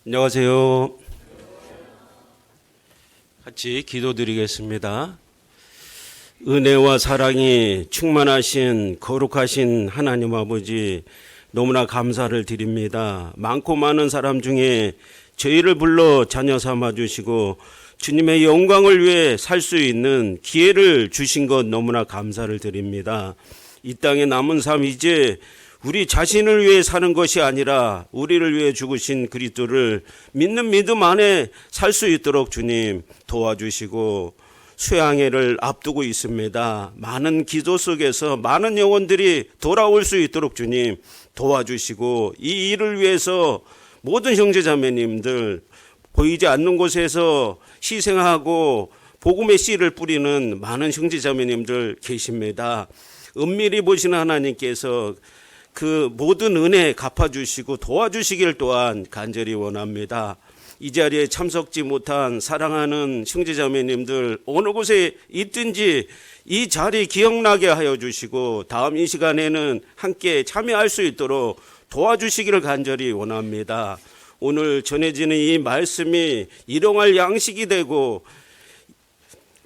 안녕하세요. 같이 기도드리겠습니다. 은혜와 사랑이 충만하신 거룩하신 하나님 아버지, 너무나 감사를 드립니다. 많고 많은 사람 중에 저희를 불러 자녀 삼아 주시고 주님의 영광을 위해 살 수 있는 기회를 주신 것 너무나 감사를 드립니다. 이 땅에 남은 삶 이제 우리 자신을 위해 사는 것이 아니라 우리를 위해 죽으신 그리스도를 믿는 믿음 안에 살 수 있도록 주님 도와주시고, 수양회를 앞두고 있습니다. 많은 기도 속에서 많은 영혼들이 돌아올 수 있도록 주님 도와주시고, 이 일을 위해서 모든 형제자매님들 보이지 않는 곳에서 희생하고 복음의 씨를 뿌리는 많은 형제자매님들 계십니다. 은밀히 보시는 하나님께서 그 모든 은혜 갚아주시고 도와주시길 또한 간절히 원합니다. 이 자리에 참석지 못한 사랑하는 형제자매님들 어느 곳에 있든지 이 자리 기억나게 하여 주시고 다음 이 시간에는 함께 참여할 수 있도록 도와주시기를 간절히 원합니다. 오늘 전해지는 이 말씀이 일용할 양식이 되고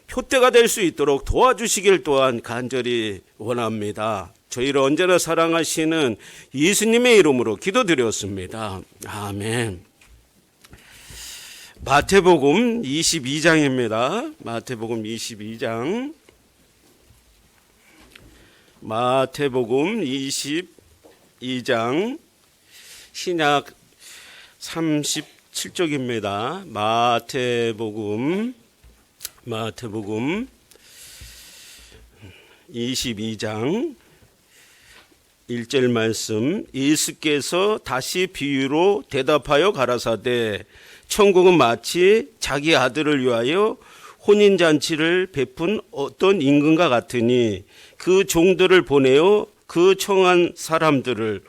표대가 될 수 있도록 도와주시길 또한 간절히 원합니다. 저희를 언제나 사랑하시는 예수님의 이름으로 기도드렸습니다. 아멘. 마태복음 22장입니다. 마태복음 22장. 마태복음 22장 신약 37쪽입니다. 마태복음 22장 1절 말씀. 예수께서 다시 비유로 대답하여 가라사대 천국은 마치 자기 아들을 위하여 혼인잔치를 베푼 어떤 임금과 같으니 그 종들을 보내어 그 청한 사람들을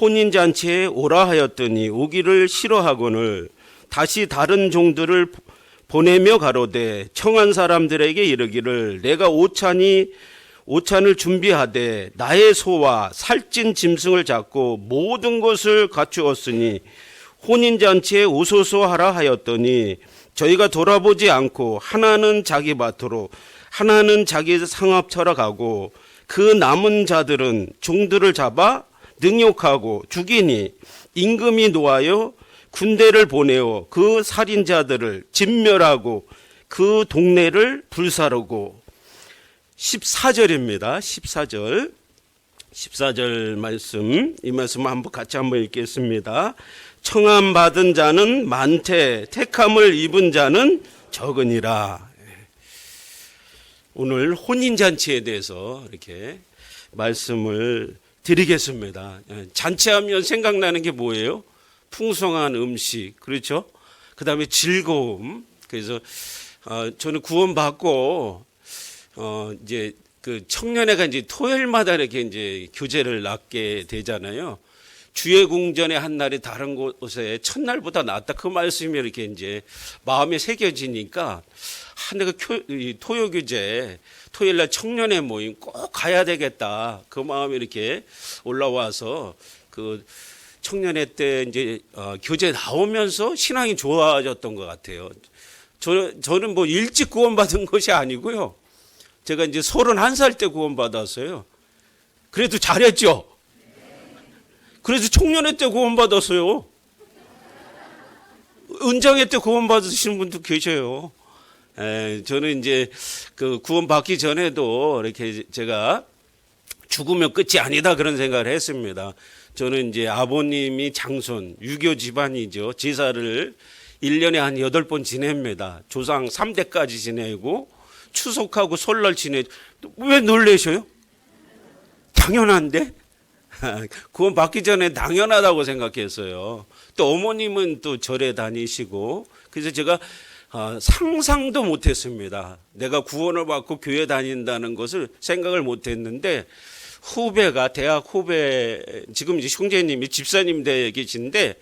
혼인잔치에 오라 하였더니 오기를 싫어하거늘 다시 다른 종들을 보내며 가로되 청한 사람들에게 이르기를 내가 오찬을 준비하되 나의 소와 살찐 짐승을 잡고 모든 것을 갖추었으니 혼인잔치에 오소서 하라 하였더니 저희가 돌아보지 않고 하나는 자기 밭으로 하나는 자기 상업처로 가고 그 남은 자들은 종들을 잡아 능욕하고 죽이니 임금이 노하여 군대를 보내어 그 살인자들을 진멸하고 그 동네를 불사르고. 14절입니다. 14절 말씀, 이 말씀 같이 한번 읽겠습니다. 청함 받은 자는 많되 택함을 입은 자는 적으니라. 오늘 혼인잔치에 대해서 이렇게 말씀을 드리겠습니다. 잔치하면 생각나는 게 뭐예요? 풍성한 음식, 그렇죠? 그 다음에 즐거움. 그래서 저는 구원받고 이제 그 청년회가 이제 토요일마다 이렇게 이제 교제를 낳게 되잖아요. 주의 궁전의 한 날이 다른 곳에 첫날보다 낫다. 그 말씀이 이렇게 이제 마음에 새겨지니까 내가 토요 교제, 토요일날 청년회 모임 꼭 가야 되겠다. 그 마음이 이렇게 올라와서 그 청년회 때 이제 교제 나오면서 신앙이 좋아졌던 것 같아요. 저는 뭐 일찍 구원받은 것이 아니고요. 제가 이제 31살 때 구원받았어요. 그래도 잘했죠? 그래서 청년회 때 구원받았어요. 은장회 때 구원받으시는 분도 계셔요. 저는 이제 그 구원받기 전에도 이렇게 제가 죽으면 끝이 아니다 그런 생각을 했습니다. 저는 이제 아버님이 장손, 유교 집안이죠. 제사를 1년에 한 8번 지냅니다. 조상 3대까지 지내고 추석하고 설날 지내고. 왜 놀라셔요? 당연한데? 구원 받기 전에 당연하다고 생각했어요. 또 어머님은 또 절에 다니시고, 그래서 제가 상상도 못했습니다. 내가 구원을 받고 교회 다닌다는 것을 생각을 못했는데, 후배가 대학 후배, 지금 이제 형제님이 집사님 돼 계신데,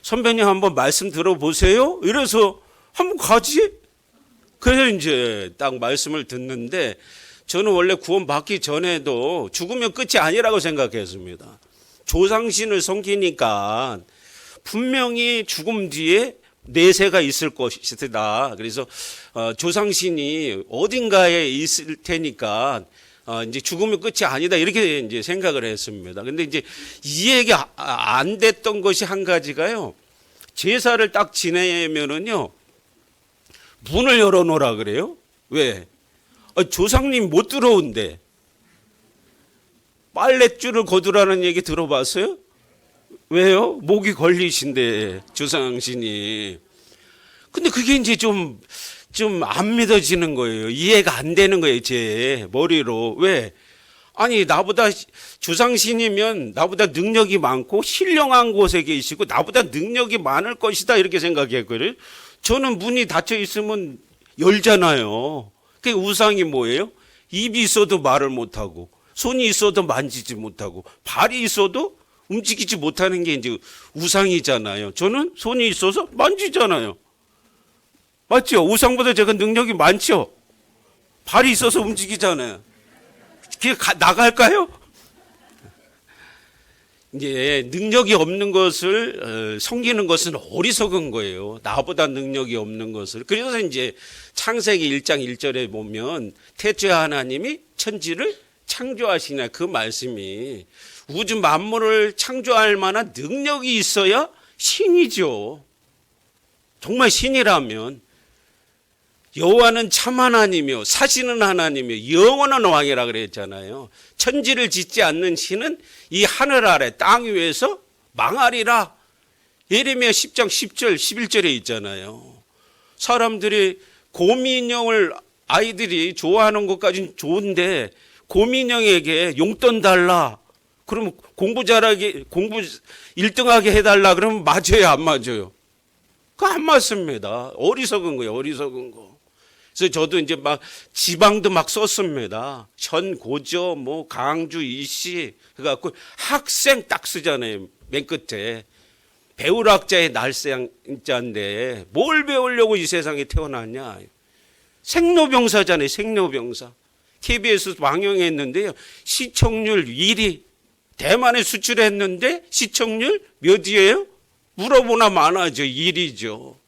선배님 한번 말씀 들어보세요. 이래서 한번 가지. 그래서 이제 딱 말씀을 듣는데, 저는 원래 구원 받기 전에도 죽으면 끝이 아니라고 생각했습니다. 조상신을 섬기니까 분명히 죽음 뒤에 내세가 있을 것이다. 그래서 조상신이 어딘가에 있을 테니까 이제 죽으면 끝이 아니다 이렇게 이제 생각을 했습니다. 근데 이제 이해가 안 됐던 것이 한 가지가요. 제사를 딱 지내면은요 문을 열어놓으라 그래요. 왜? 조상님 못 들어온대. 빨랫줄을 거두라는 얘기 들어봤어요? 왜요? 목이 걸리신데 조상신이. 근데 그게 이제 좀 안 믿어지는 거예요. 이해가 안 되는 거예요, 제 머리로. 왜? 아니, 나보다 조상신이면 나보다 능력이 많고 신령한 곳에 계시고 나보다 능력이 많을 것이다 이렇게 생각했거든요. 저는 문이 닫혀 있으면 열잖아요. 그 우상이 뭐예요? 입이 있어도 말을 못하고 손이 있어도 만지지 못하고 발이 있어도 움직이지 못하는 게 이제 우상이잖아요. 저는 손이 있어서 만지잖아요. 맞죠? 우상보다 제가 능력이 많죠? 발이 있어서 움직이잖아요. 그게 나갈까요? 이제 능력이 없는 것을 섬기는 것은 어리석은 거예요. 나보다 능력이 없는 것을. 그래서 이제 창세기 1장 1절에 보면 태초에 하나님이 천지를 창조하시냐 그 말씀이 우주 만물을 창조할 만한 능력이 있어야 신이죠. 정말 신이라면 여호와는 참 하나님이요 사시는 하나님이요 영원한 왕이라 그랬잖아요. 천지를 짓지 않는 신은 이 하늘 아래 땅 위에서 망하리라. 예레미야 10장 10절 11절에 있잖아요. 사람들이 곰인형을 아이들이 좋아하는 것까지는 좋은데 곰인형에게 용돈 달라. 그러면 공부 1등하게 해달라. 그러면 맞아요, 안 맞아요? 그거 안 맞습니다. 어리석은 거예요, 어리석은 거. 그래서 저도 이제 막 지방도 막 썼습니다. 현, 고저, 뭐 강주, 이씨 그래갖고 학생 딱 쓰잖아요. 맨 끝에 배울학자의 날생자인데 뭘 배우려고 이 세상에 태어났냐? 생로병사잖아요. 생로병사. KBS 방영했는데요. 시청률 1위. 대만에 수출했는데 시청률 몇이에요? 물어보나 마나죠. 1위죠.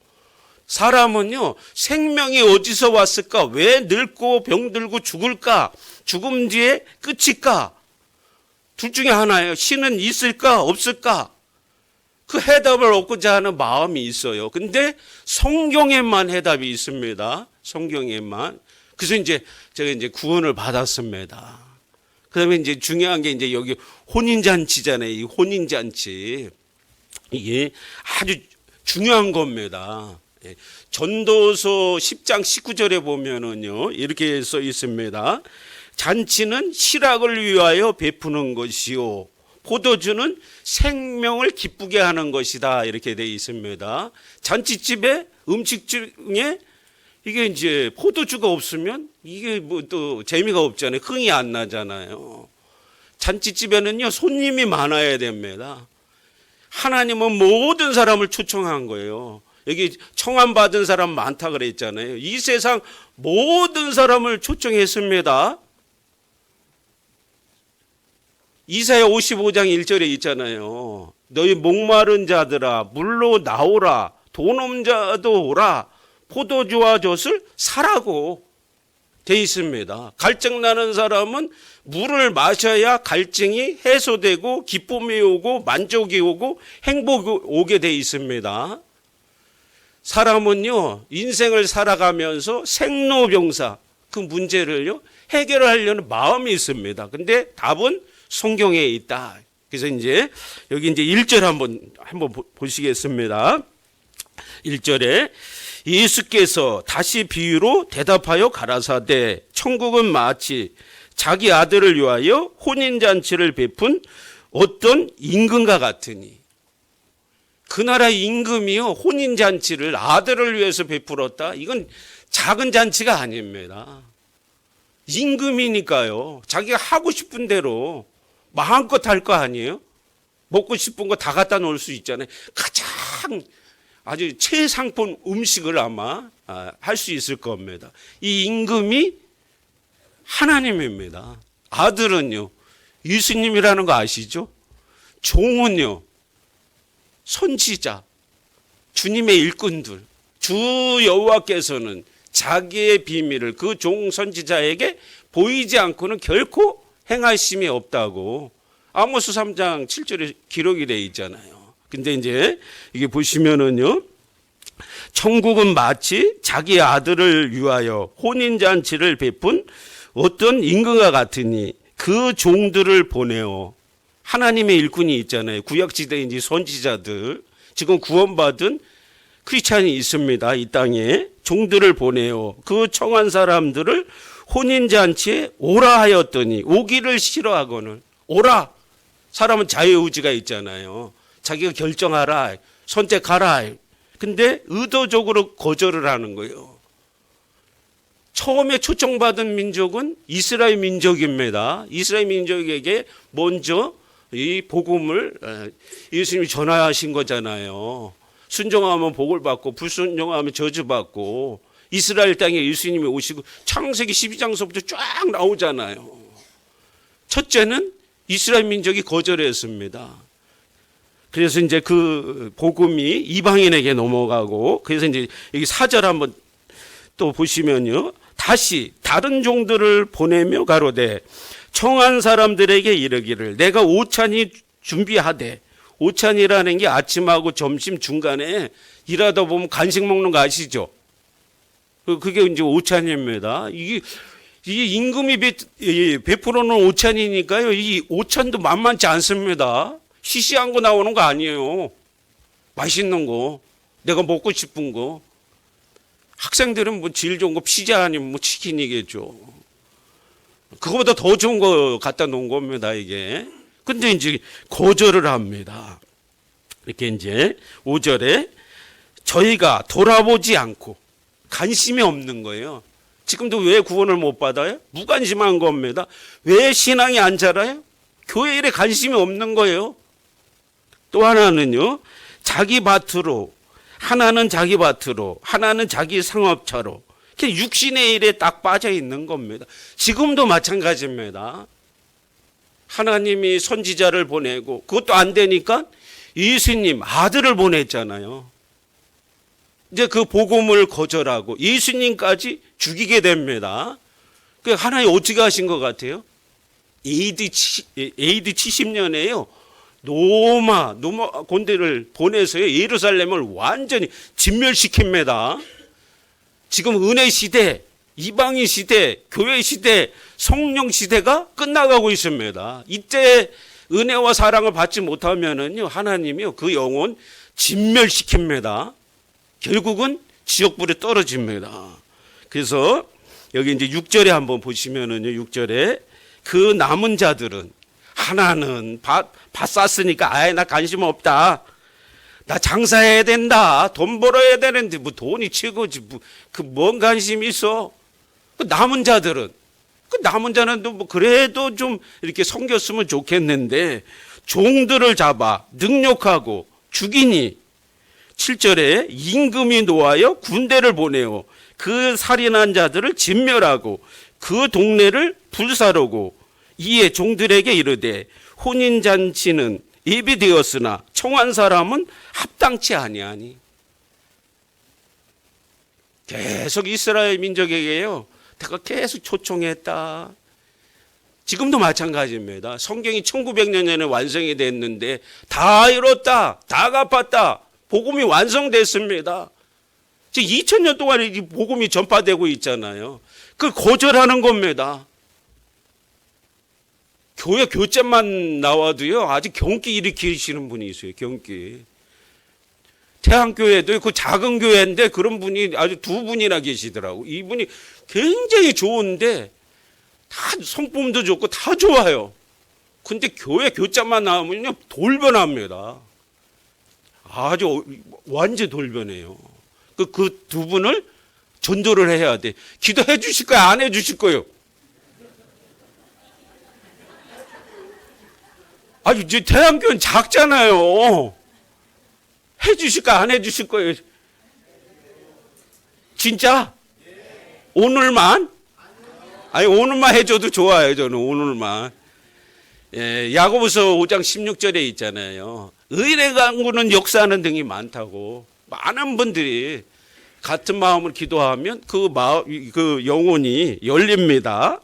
사람은요 생명이 어디서 왔을까? 왜 늙고 병들고 죽을까? 죽음 뒤에 끝일까? 둘 중에 하나예요. 신은 있을까 없을까? 그 해답을 얻고자 하는 마음이 있어요. 근데 성경에만 해답이 있습니다. 성경에만. 그래서 이제 제가 이제 구원을 받았습니다. 그다음에 이제 중요한 게 이제 여기 혼인잔치잖아요. 이 혼인잔치. 이게 아주 중요한 겁니다. 전도서 10장 19절에 보면은요, 이렇게 써 있습니다. 잔치는 실학을 위하여 베푸는 것이요. 포도주는 생명을 기쁘게 하는 것이다. 이렇게 되어 있습니다. 잔치집에 음식 중에 이게 이제 포도주가 없으면 이게 뭐 또 재미가 없잖아요. 흥이 안 나잖아요. 잔치집에는요, 손님이 많아야 됩니다. 하나님은 모든 사람을 초청한 거예요. 여기 청함 받은 사람 많다 그랬잖아요. 이 세상 모든 사람을 초청했습니다. 이사야 55장 1절에 있잖아요. 너희 목마른 자들아 물로 나오라. 돈 없는 자도 오라. 포도주와 젖을 사라고 돼 있습니다. 갈증 나는 사람은 물을 마셔야 갈증이 해소되고 기쁨이 오고 만족이 오고 행복이 오게 돼 있습니다. 사람은요 인생을 살아가면서 생로병사 그 문제를요 해결하려는 마음이 있습니다. 근데 답은 성경에 있다. 그래서 이제 여기 이제 1절 한번 보시겠습니다. 1절에 예수께서 다시 비유로 대답하여 가라사대 천국은 마치 자기 아들을 위하여 혼인잔치를 베푼 어떤 임금과 같으니. 그 나라 임금이요 혼인잔치를 아들을 위해서 베풀었다. 이건 작은 잔치가 아닙니다. 임금이니까요 자기가 하고 싶은 대로 마음껏 할 거 아니에요. 먹고 싶은 거 다 갖다 놓을 수 있잖아요. 가장 아주 최상품 음식을 아마 할 수 있을 겁니다. 이 임금이 하나님입니다. 아들은요 예수님이라는 거 아시죠? 종은요 선지자, 주님의 일꾼들, 주 여호와께서는 자기의 비밀을 그 종 선지자에게 보이지 않고는 결코 행하심이 없다고 아모스 3장 7절에 기록이 되어 있잖아요. 근데 이제 이게 보시면은요, 천국은 마치 자기 아들을 위하여 혼인잔치를 베푼 어떤 임금과 같으니 그 종들을 보내어, 하나님의 일꾼이 있잖아요. 구약시대인지 선지자들, 지금 구원받은 크리스찬이 있습니다. 이 땅에 종들을 보내어 그 청한 사람들을 혼인잔치에 오라 하였더니, 오기를 싫어하거늘, 오라. 사람은 자유의지가 있잖아요. 자기가 결정하라, 선택하라. 근데 의도적으로 거절을 하는 거예요. 처음에 초청받은 민족은 이스라엘 민족입니다. 이스라엘 민족에게 먼저 이 복음을 예수님이 전하신 거잖아요. 순종하면 복을 받고 불순종하면 저주받고, 이스라엘 땅에 예수님이 오시고 창세기 12장서부터 쫙 나오잖아요. 첫째는 이스라엘 민족이 거절했습니다. 그래서 이제 그 복음이 이방인에게 넘어가고, 그래서 이제 여기 4절 한번 또 보시면요, 다시 다른 종들을 보내며 가로되 청한 사람들에게 이르기를 내가 오찬이 준비하되, 오찬이라는 게 아침하고 점심 중간에 일하다 보면 간식 먹는 거 아시죠? 그게 이제 오찬입니다. 이 임금이 베풀어놓은 오찬이니까요, 이 오찬도 만만치 않습니다. 시시한 거 나오는 거 아니에요. 맛있는 거, 내가 먹고 싶은 거. 학생들은 뭐 질 좋은 거 피자 아니면 뭐 치킨이겠죠. 그거보다 더 좋은 거 갖다 놓은 겁니다, 이게. 근데 이제 거절을 합니다. 이렇게 이제 5절에 저희가 돌아보지 않고, 관심이 없는 거예요. 지금도 왜 구원을 못 받아요? 무관심한 겁니다. 왜 신앙이 안 자라요? 교회 일에 관심이 없는 거예요. 또 하나는요, 자기 밭으로, 하나는 자기 밭으로, 하나는 자기 상업차로, 육신의 일에 딱 빠져 있는 겁니다. 지금도 마찬가지입니다. 하나님이 선지자를 보내고 그것도 안 되니까 예수님 아들을 보냈잖아요. 이제 그 복음을 거절하고 예수님까지 죽이게 됩니다. 그 하나님 어떻게 하신 것 같아요? AD 70년에요. 로마 군대를 보내서요, 예루살렘을 완전히 진멸시킵니다. 지금 은혜 시대, 이방인 시대, 교회 시대, 성령 시대가 끝나가고 있습니다. 이때 은혜와 사랑을 받지 못하면은요, 하나님이요, 그 영혼 진멸시킵니다. 결국은 지옥불에 떨어집니다. 그래서 여기 이제 6절에 한번 보시면은요, 6절에 그 남은 자들은, 하나는 밭 쌌으니까 아예 나 관심 없다. 나 장사해야 된다. 돈 벌어야 되는데 뭐 돈이 최고지. 그 뭔 관심이 있어? 그 남은 자들은, 그 남은 자는 뭐 그래도 좀 이렇게 섬겼으면 좋겠는데 종들을 잡아 능욕하고 죽이니, 7절에 임금이 노하여 군대를 보내어 그 살인한 자들을 진멸하고 그 동네를 불사르고, 이에 종들에게 이르되 혼인잔치는 예비되었으나 청한 사람은 합당치 아니하니. 계속 이스라엘 민족에게요, 내가 계속 초청했다. 지금도 마찬가지입니다. 성경이 1900년 전에 완성이 됐는데 다 이뤘다, 다 갚았다, 복음이 완성됐습니다. 지금 2000년 동안 이 복음이 전파되고 있잖아요. 그걸 거절하는 겁니다. 교회 교재만 나와도요, 아직 경기 일으키시는 분이 있어요. 경기. 태안교회도 그 작은 교회인데 그런 분이 아주 두 분이나 계시더라고. 이분이 굉장히 좋은데 다 성품도 좋고 다 좋아요. 근데 교회 교자만 나오면요, 돌변합니다. 아주 완전 돌변해요. 그 두 분을 전도를 해야 돼. 기도해 주실 거예요? 안 해 주실 거예요? 아니, 이제 태안교회는 작잖아요. 해 주실까, 안 해 주실 거예요? 진짜? 오늘만? 아니, 오늘만 해줘도 좋아요, 저는 오늘만. 예, 야고보서 5장 16절에 있잖아요. 의뢰 강구는 역사하는 등이 많다고. 많은 분들이 같은 마음을 기도하면 그 영혼이 열립니다.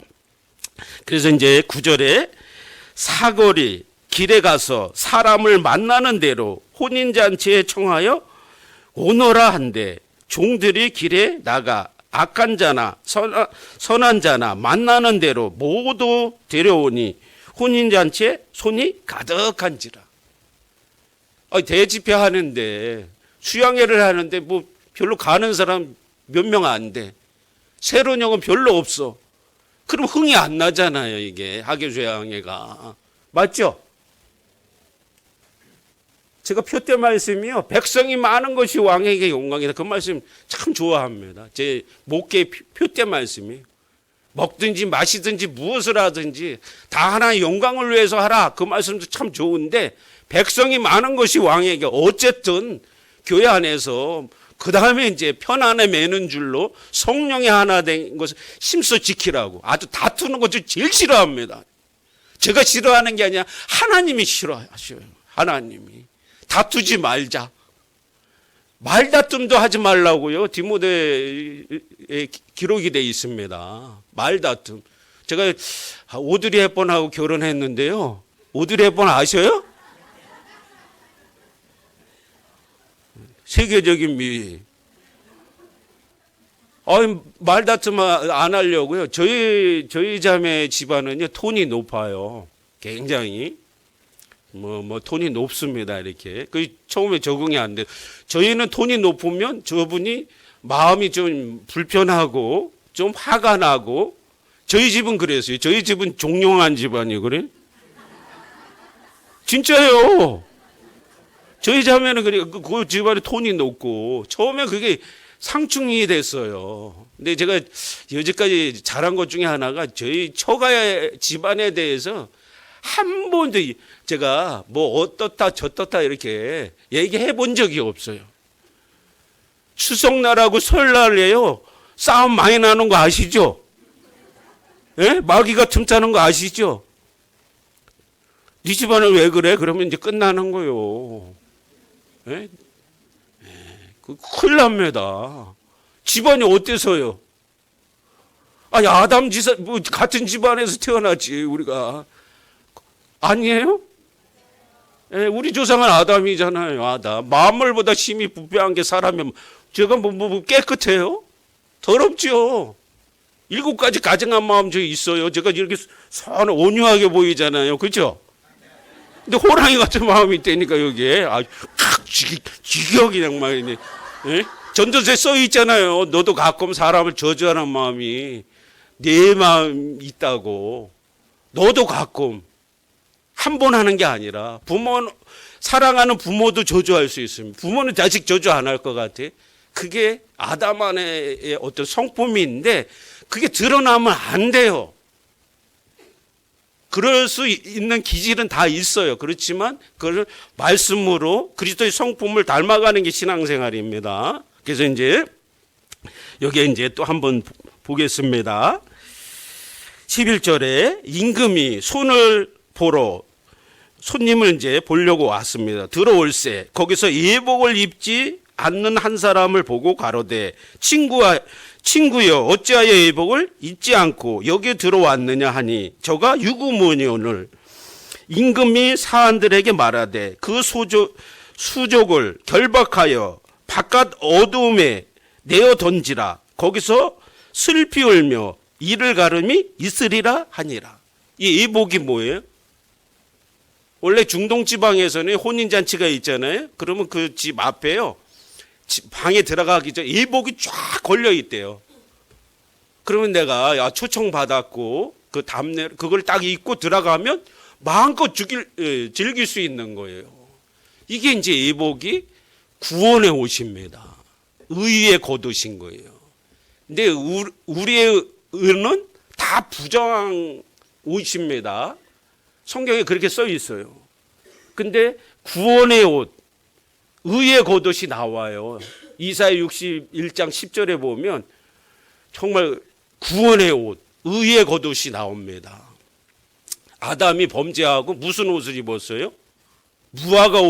그래서 이제 9절에 사거리 길에 가서 사람을 만나는 대로 혼인잔치에 청하여 오너라 한데 종들이 길에 나가 악한 자나 선한 자나 만나는 대로 모두 데려오니 혼인잔치에 손이 가득한지라. 대집회 하는데 수양회를 하는데 뭐 별로 가는 사람 몇 명 안 돼. 새로운 영은 별로 없어. 그럼 흥이 안 나잖아요. 이게 하계수양회가. 맞죠? 제가 표때 말씀이요. 백성이 많은 것이 왕에게 영광이다. 그 말씀 참 좋아합니다. 제 목회 표때 말씀이에요. 먹든지 마시든지 무엇을 하든지 다 하나의 영광을 위해서 하라. 그 말씀도 참 좋은데 백성이 많은 것이 왕에게 어쨌든 교회 안에서 그 다음에 이제 편안에 매는 줄로 성령이 하나 된 것을 힘써 지키라고. 아주 다투는 것을 제일 싫어합니다. 제가 싫어하는 게 아니라 하나님이 싫어하셔요. 하나님이. 다투지 말자. 말다툼도 하지 말라고요. 디모데에 기록이 되어 있습니다. 말다툼. 제가 오드리 헵번하고 결혼했는데요. 오드리 헵번 아셔요? 세계적인 미. 말다툼 안 하려고요. 저희 자매 집안은요, 톤이 높아요. 굉장히. 톤이 높습니다. 이렇게. 처음에 적응이 안 돼. 저희는 톤이 높으면 저분이 마음이 좀 불편하고 좀 화가 나고 저희 집은 그랬어요. 저희 집은 종용한 집안이에요. 그래? 진짜요. 저희 자매는 그래. 그 집안에 톤이 높고 처음에 그게 상충이 됐어요. 근데 제가 여지까지 잘한 것 중에 하나가 저희 처가 집안에 대해서 한 번도 제가 뭐 어떻다 저떻다 이렇게 얘기해 본 적이 없어요. 추석날하고 설날에요. 싸움 많이 나는 거 아시죠? 예? 마귀가 틈타는 거 아시죠? 네 집안은 왜 그래? 그러면 이제 끝나는 거요. 예? 큰일 납니다. 집안이 어때서요? 아니, 아담 지사, 같은 집안에서 태어났지, 우리가. 아니에요? 예, 우리 조상은 아담이잖아요. 아담. 만물보다 심히 부패한 게 사람이면 제가 뭐 깨끗해요? 더럽죠. 7가지 가증한 마음 저기 있어요. 제가 이렇게 온유하게 보이잖아요. 그렇죠? 근데 호랑이 같은 마음이 있다니까 여기에. 지겨 그냥 말이네. 예? 전도서에 써 있잖아요. 너도 가끔 사람을 저주하는 마음이 내 마음 있다고. 너도 가끔. 한 번 하는 게 아니라 사랑하는 부모도 저주할 수 있습니다. 부모는 자식 저주 안 할 것 같아. 그게 아담 안의 어떤 성품인데 그게 드러나면 안 돼요. 그럴 수 있는 기질은 다 있어요. 그렇지만 그걸 말씀으로 그리스도의 성품을 닮아가는 게 신앙생활입니다. 그래서 이제 여기에 이제 또 한번 보겠습니다. 11절에 임금이 손님을 이제 보려고 왔습니다. 들어올세 거기서 예복을 입지 않는 한 사람을 보고 가로되 친구여 어찌하여 예복을 입지 않고 여기 들어왔느냐 하니 저가 유구문이오늘 임금이 사한들에게 말하되 그 수족을 결박하여 바깥 어두움에 내어 던지라 거기서 슬피 울며 이를 가름이 있으리라 하니라. 이 예복이 뭐예요? 원래 중동 지방에서는 혼인잔치가 있잖아요. 그러면 그 집 앞에요. 방에 들어가기 전에 예복이 쫙 걸려 있대요. 그러면 내가 초청받았고 그 담례 그걸 딱 입고 들어가면 마음껏 즐길 수 있는 거예요. 이게 이제 예복이 구원의 옷입니다. 의의 겉옷인 거예요. 근데 우리의 의는 다 부정한 옷입니다. 성경에 그렇게 써 있어요. 근데 구원의 옷, 의의 겉옷이 나와요. 이사야 61장 10절에 보면 정말 구원의 옷, 의의 겉옷이 나옵니다. 아담이 범죄하고 무슨 옷을 입었어요? 무화과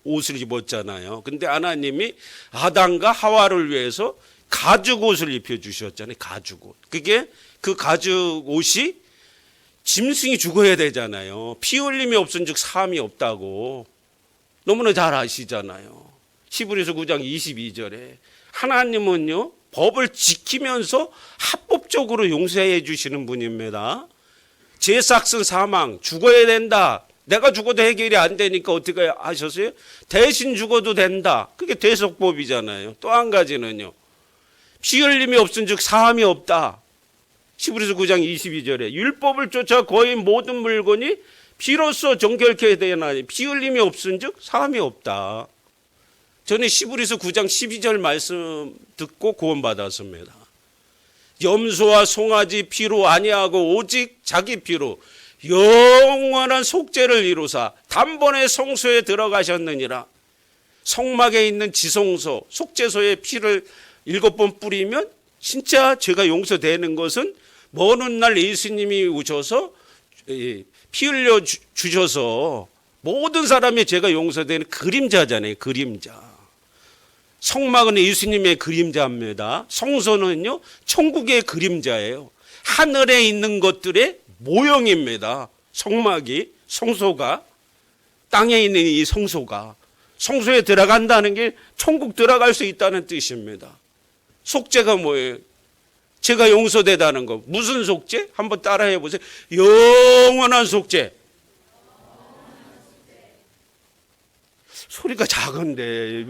옷을 입었잖아요. 근데 하나님이 아담과 하와를 위해서 가죽 옷을 입혀주셨잖아요. 가죽 옷. 그게 그 가죽 옷이 짐승이 죽어야 되잖아요. 피 흘림이 없은 즉 사함이 없다고 너무나 잘 아시잖아요. 히브리서 9장 22절에 하나님은요 법을 지키면서 합법적으로 용서해 주시는 분입니다. 죄 삭은 사망, 죽어야 된다. 내가 죽어도 해결이 안 되니까 어떻게 하셨어요? 대신 죽어도 된다. 그게 대속법이잖아요. 또 한 가지는요. 피 흘림이 없은 즉 사함이 없다. 히브리서 9장 22절에 율법을 쫓아 거의 모든 물건이 피로써 정결케 되나니 피 흘림이 없은 즉 사함이 없다. 저는 히브리서 9장 12절 말씀 듣고 구원받았습니다. 염소와 송아지 피로 아니하고 오직 자기 피로 영원한 속죄를 이루사 단번에 성소에 들어가셨느니라. 성막에 있는 지성소, 속죄소에 피를 7번 뿌리면 진짜 죄가 용서되는 것은 먼 훗날 예수님이 오셔서 피 흘려 주셔서 모든 사람의 죄가 용서되는 그림자잖아요. 그림자. 성막은 예수님의 그림자입니다. 성소는요 천국의 그림자예요. 하늘에 있는 것들의 모형입니다. 성막이, 성소가, 땅에 있는 이 성소가 성소에 들어간다는 게 천국 들어갈 수 있다는 뜻입니다. 속죄가 뭐예요? 죄가 용서되다는 거. 무슨 속죄? 한번 따라해 보세요. 영원한 속죄. 소리가 작은데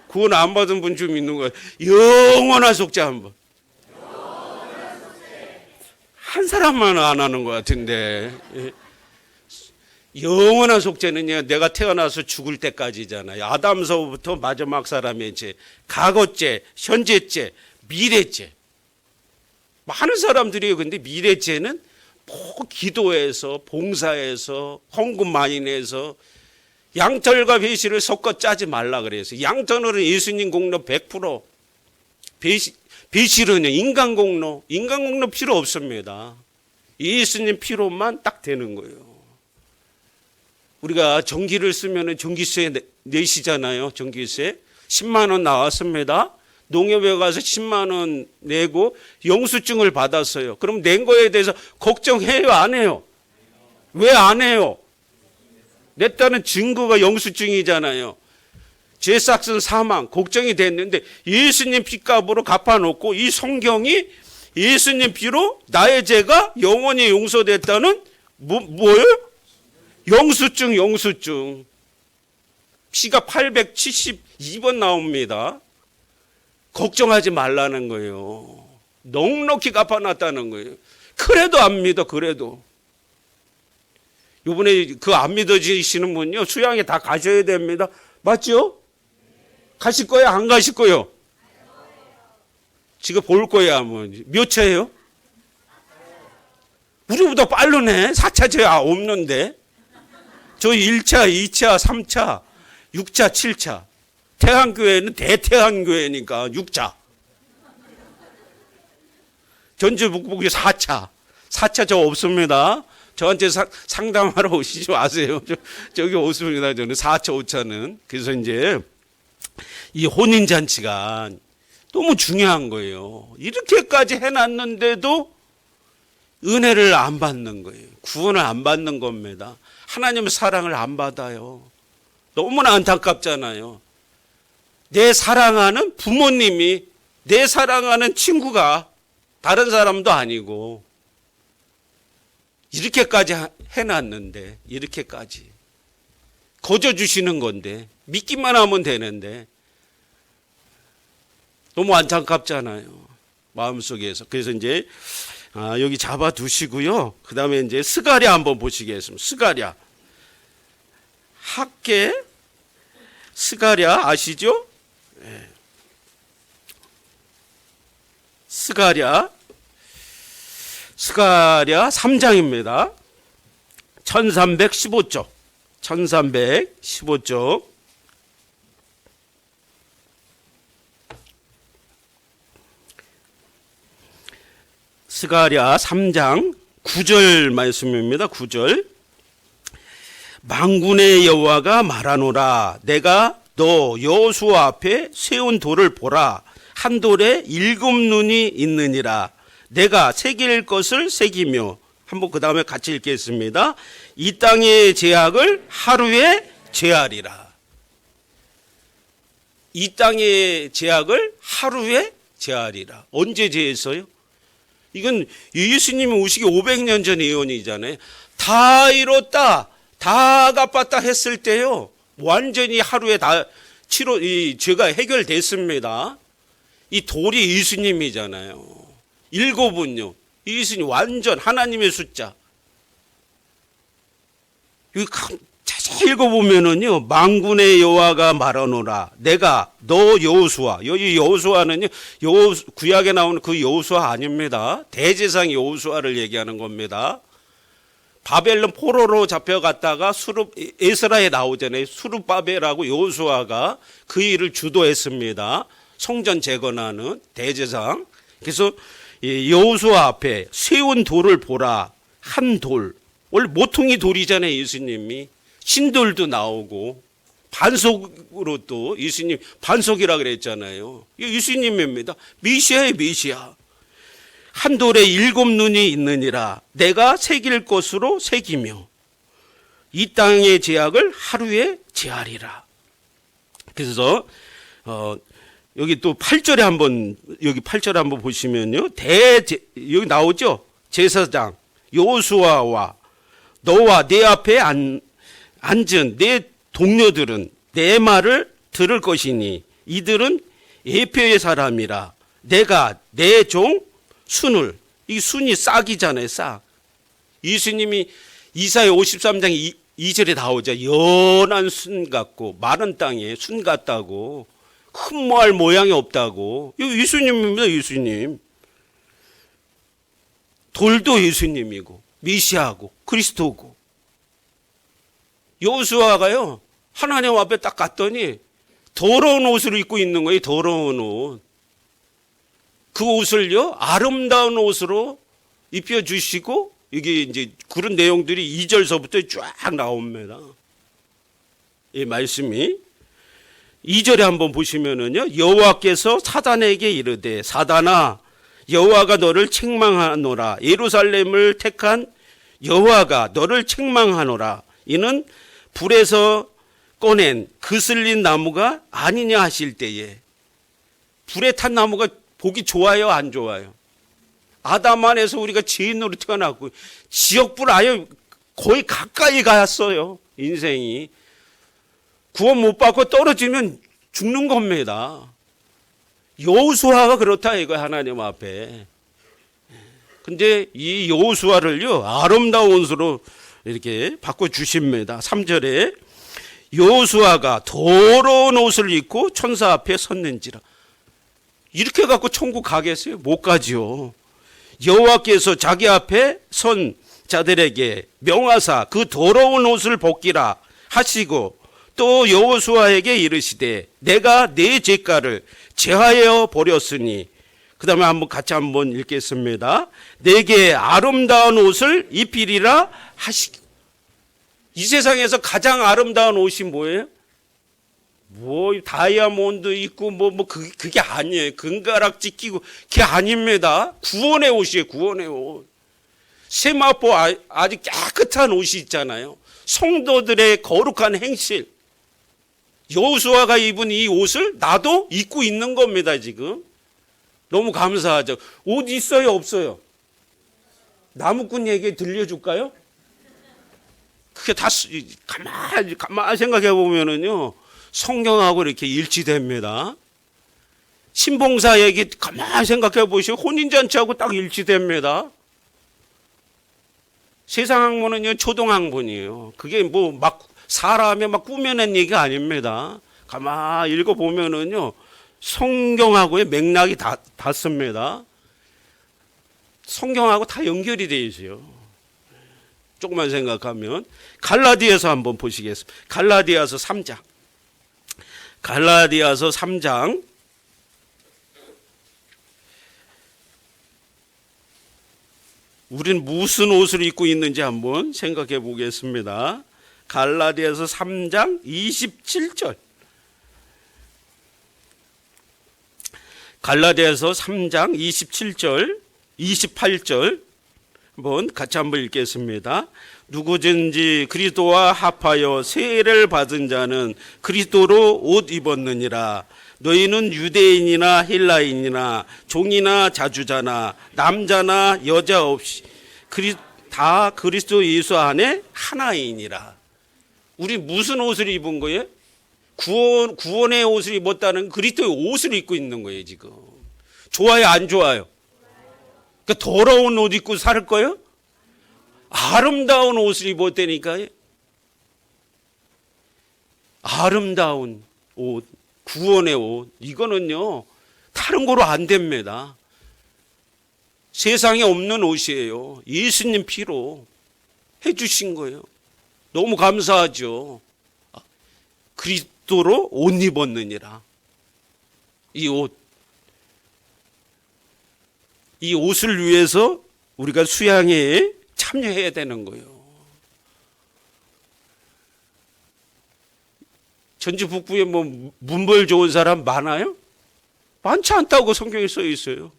구원 안 받은 분 좀 있는 거예요. 영원한 속죄 한번. 한 사람만 안 하는 것 같은데. 영원한 속죄는요, 내가 태어나서 죽을 때까지잖아요. 아담서부터 마지막 사람의 죄, 과거죄, 현재죄, 미래죄. 많은 사람들이 근데 미래죄는 뭐 기도해서, 봉사해서, 헌금 많이 내서, 양털과 배실을 섞어 짜지 말라 그래서. 양털은 예수님 공로 100%, 배실은요, 인간 공로 필요 없습니다. 예수님 피로만 딱 되는 거예요. 우리가 전기를 쓰면 전기세 내시잖아요. 전기세 10만 원 나왔습니다. 농협에 가서 10만 원 내고 영수증을 받았어요. 그럼 낸 거에 대해서 걱정해요, 안 해요? 왜 안 해요? 냈다는 증거가 영수증이잖아요. 죄 삭은 사망 걱정이 됐는데 예수님 피값으로 갚아놓고 이 성경이 예수님 피로 나의 죄가 영원히 용서됐다는 뭐예요? 영수증. 피가 872번 나옵니다. 걱정하지 말라는 거예요. 넉넉히 갚아놨다는 거예요. 그래도 안 믿어. 그래도 이번에 그 안 믿어지시는 분요 수양에 다 가셔야 됩니다. 맞죠? 가실 거예요? 안 가실 거예요? 지금 볼 거야. 몇 차예요? 우리보다 빠르네. 4차 죄야 없는데. 저 1차, 2차, 3차, 6차, 7차. 태한교회는 대태한교회니까 6차. 전주북북이 4차. 4차 저 없습니다. 저한테 상담하러 오시지 마세요. 저기 없습니다. 저는 4차, 5차는. 그래서 이제 이 혼인잔치가 너무 중요한 거예요. 이렇게까지 해놨는데도 은혜를 안 받는 거예요. 구원을 안 받는 겁니다. 하나님의 사랑을 안 받아요. 너무나 안타깝잖아요. 내 사랑하는 부모님이, 내 사랑하는 친구가 다른 사람도 아니고 이렇게까지 해놨는데, 이렇게까지 거저 주시는 건데 믿기만 하면 되는데 너무 안타깝잖아요. 마음속에서. 그래서 이제 여기 잡아 두시고요. 그 다음에 이제 스가랴 한번 보시겠습니다. 스가랴. 학계 스가랴 아시죠? 네. 스가랴 3장입니다. 1315쪽. 1315쪽. 스가랴 3장 9절 말씀입니다. 9절. 만군의 여호와가 말하노라. 내가 너 여호수아 앞에 세운 돌을 보라. 한 돌에 7눈이 있느니라. 내가 새길 것을 새기며, 한번 그 다음에 같이 읽겠습니다. 이 땅의 죄악을 하루에 제하리라. 이 땅의 죄악을 하루에 제하리라. 언제 제했어요? 이건 예수님이 오시기 500년 전 예언이잖아요. 다 이뤘다, 다 갚았다 했을 때요, 완전히 하루에 다 이 죄가 해결됐습니다. 이 돌이 예수님이잖아요. 7은요, 예수님 완전 하나님의 숫자. 여기 자세히 읽어보면은요, 만군의 여호와가 말하노라. 내가 너 여호수아, 여기 여호수아는요, 구약에 나오는 그 여호수아 아닙니다. 대제사장 여호수아를 얘기하는 겁니다. 바벨론 포로로 잡혀갔다가 에스라에 나오잖아요. 수르바벨하고 여호수아가 그 일을 주도했습니다. 성전 재건하는 대제사장. 그래서 여호수아 앞에 세운 돌을 보라. 한 돌. 원래 모퉁이 돌이잖아요, 예수님이. 신돌도 나오고 반석으로 또 예수님 반석이라 그랬잖아요. 예수님입니다. 메시아예요, 메시아. 한 돌에 7눈이 있느니라. 내가 새길 것으로 새기며 이 땅의 죄악을 하루에 제하리라. 그래서 여기 또 8절에 한번, 여기 8절에 한번 보시면요, 여기 나오죠. 제사장 여호수아와 너와 내 앞에 앉은 내 동료들은 내 말을 들을 것이니 이들은 에페의 사람이라. 내가 내 종 순을, 이 순이 싹이잖아요, 싹. 예수님이 이사야 53장 2절에 나오죠. 연한 순 같고 마른 땅에 순 같다고, 흠모할 모양이 없다고. 이거 예수님입니다, 예수님. 돌도 예수님이고 메시아고 그리스도고. 여호수아가요, 하나님 앞에 딱 갔더니 더러운 옷을 입고 있는 거예요. 더러운 옷. 그 옷을요, 아름다운 옷으로 입혀주시고, 이게 이제 그런 내용들이 2절서부터 쫙 나옵니다. 이 말씀이 2절에 한번 보시면은요, 여호와께서 사단에게 이르되 사단아, 여호와가 너를 책망하노라. 예루살렘을 택한 여호와가 너를 책망하노라. 이는 불에서 꺼낸 그슬린 나무가 아니냐 하실 때에, 불에 탄 나무가 보기 좋아요, 안 좋아요? 아담 안에서 우리가 죄인으로 태어났고 지옥불 아예 거의 가까이 갔어요. 인생이 구원 못 받고 떨어지면 죽는 겁니다. 여호수아가 그렇다 이거, 하나님 앞에. 근데 이 여호수아를요, 아름다운 옷으로 이렇게 바꿔 주십니다. 3절에 여호수아가 더러운 옷을 입고 천사 앞에 섰는지라. 이렇게 갖고 천국 가겠어요? 못 가지요. 여호와께서 자기 앞에 선 자들에게 명하사 그 더러운 옷을 벗기라 하시고, 또 여호수아에게 이르시되 내가 내 죄가를 제하여 버렸으니, 그 다음에 같이 한번 읽겠습니다. 내게 아름다운 옷을 입히리라 하시고. 이 세상에서 가장 아름다운 옷이 뭐예요? 다이아몬드 있고 그게 아니에요. 금가락지 끼고 그게 아닙니다. 구원의 옷이에요, 구원의 옷. 세마포 아주 깨끗한 옷이 있잖아요. 성도들의 거룩한 행실. 여호수아가 입은 이 옷을 나도 입고 있는 겁니다, 지금. 너무 감사하죠. 옷 있어요, 없어요? 나무꾼 얘기 들려줄까요? 그게 다 가만히 생각해 보면은요, 성경하고 이렇게 일치됩니다. 신봉사 얘기 가만히 생각해 보시고 혼인잔치하고 딱 일치됩니다. 세상 학문은요, 초등학문이에요. 그게 사람의 꾸며낸 얘기가 아닙니다. 가만히 읽어보면은요, 성경하고의 맥락이 닿습니다. 성경하고 다 연결이 되어 있어요. 조금만 생각하면. 갈라디아서 한번 보시겠습니다. 갈라디아서 3장. 갈라디아서 3장. 우리는 무슨 옷을 입고 있는지 한번 생각해 보겠습니다. 갈라디아서 3장 27절. 갈라디아서 3장 27절, 28절 같이 한번 읽겠습니다. 누구든지 그리스도와 합하여 세례를 받은 자는 그리스도로 옷 입었느니라. 너희는 유대인이나 헬라인이나 종이나 자주자나 남자나 여자 없이 다 그리스도 예수 안에 하나이니라. 우리 무슨 옷을 입은 거예요? 구원의 옷을 입었다는 그리스도의 옷을 입고 있는 거예요. 지금 좋아요, 안 좋아요? 그러니까 더러운 옷 입고 살 거예요? 아름다운 옷을 입었다니까요. 아름다운 옷, 구원의 옷, 이거는요 다른 거로 안 됩니다. 세상에 없는 옷이에요. 예수님 피로 해주신 거예요. 너무 감사하죠. 그리스도로 옷 입었느니라. 이 옷을 위해서 우리가 수양회에 참여해야 되는 거예요. 전주 북부에 문벌 좋은 사람 많아요? 많지 않다고 성경에 써 있어요.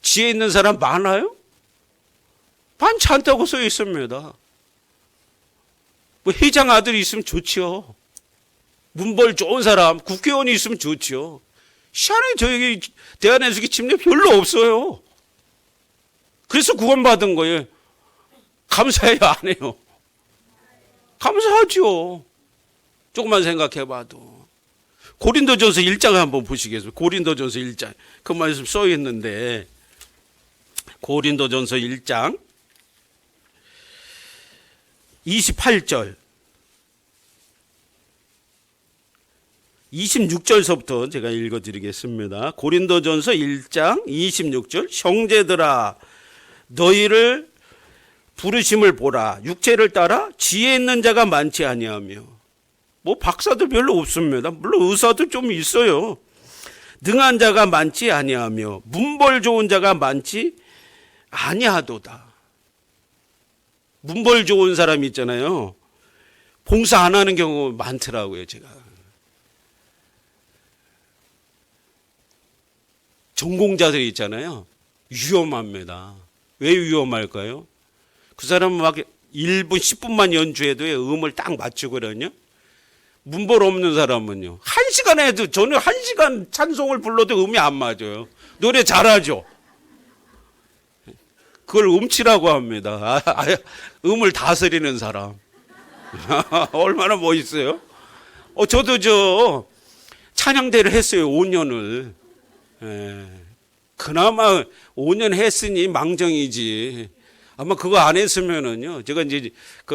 지혜 있는 사람 많아요? 많지 않다고 써 있습니다. 회장 아들이 있으면 좋죠. 문벌 좋은 사람, 국회의원이 있으면 좋죠. 시안에 저희 대한예수교 침례 별로 없어요. 그래서 구원받은 거예요. 감사해요, 안 해요? 감사하죠. 조금만 생각해봐도. 고린도전서 1장 한번 보시겠어요? 고린도전서 1장. 그 말씀 써 있는데 고린도전서 1장 28절 26절서부터 제가 읽어드리겠습니다. 고린도전서 1장 26절. 형제들아 너희를 부르심을 보라. 육체를 따라 지혜 있는 자가 많지 아니하며. 박사도 별로 없습니다. 물론 의사도 좀 있어요. 능한 자가 많지 아니하며 문벌 좋은 자가 많지 아니하도다. 문벌 좋은 사람 있잖아요. 봉사 안 하는 경우 많더라고요. 제가 전공자들이 있잖아요. 위험합니다. 왜 위험할까요? 그 사람은 막 1분 10분만 연주해도 음을 딱 맞추거든요. 문벌 없는 사람은요 1시간 해도, 저는 1시간 찬송을 불러도 음이 안 맞아요. 노래 잘하죠. 그걸 음치라고 합니다. 음을 다스리는 사람. 얼마나 멋있어요. 저도 찬양대를 했어요. 5년을. 그나마 5년 했으니 망정이지. 아마 그거 안 했으면은요. 제가 이제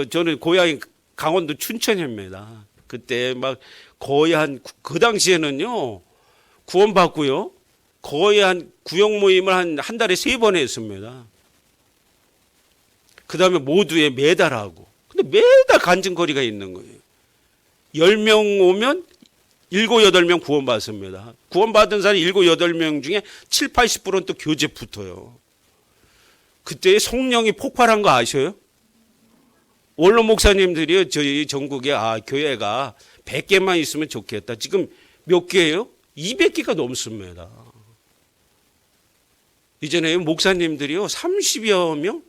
저는 고향이 강원도 춘천입니다. 그때 막 거의 그 당시에는요. 구원받고요. 거의 구역 모임을 한 달에 3번 했습니다. 그 다음에 모두에 매달하고. 근데 매달 간증거리가 있는 거예요. 10명 오면 7, 8명 구원받습니다. 구원받은 사람 7, 8명 중에 7, 80%는 또 교제 붙어요. 그때 성령이 폭발한 거 아셔요? 원로 목사님들이요, 저희 전국에 교회가 100개만 있으면 좋겠다. 지금 몇 개예요? 200개가 넘습니다. 이전에 목사님들이요, 30여 명?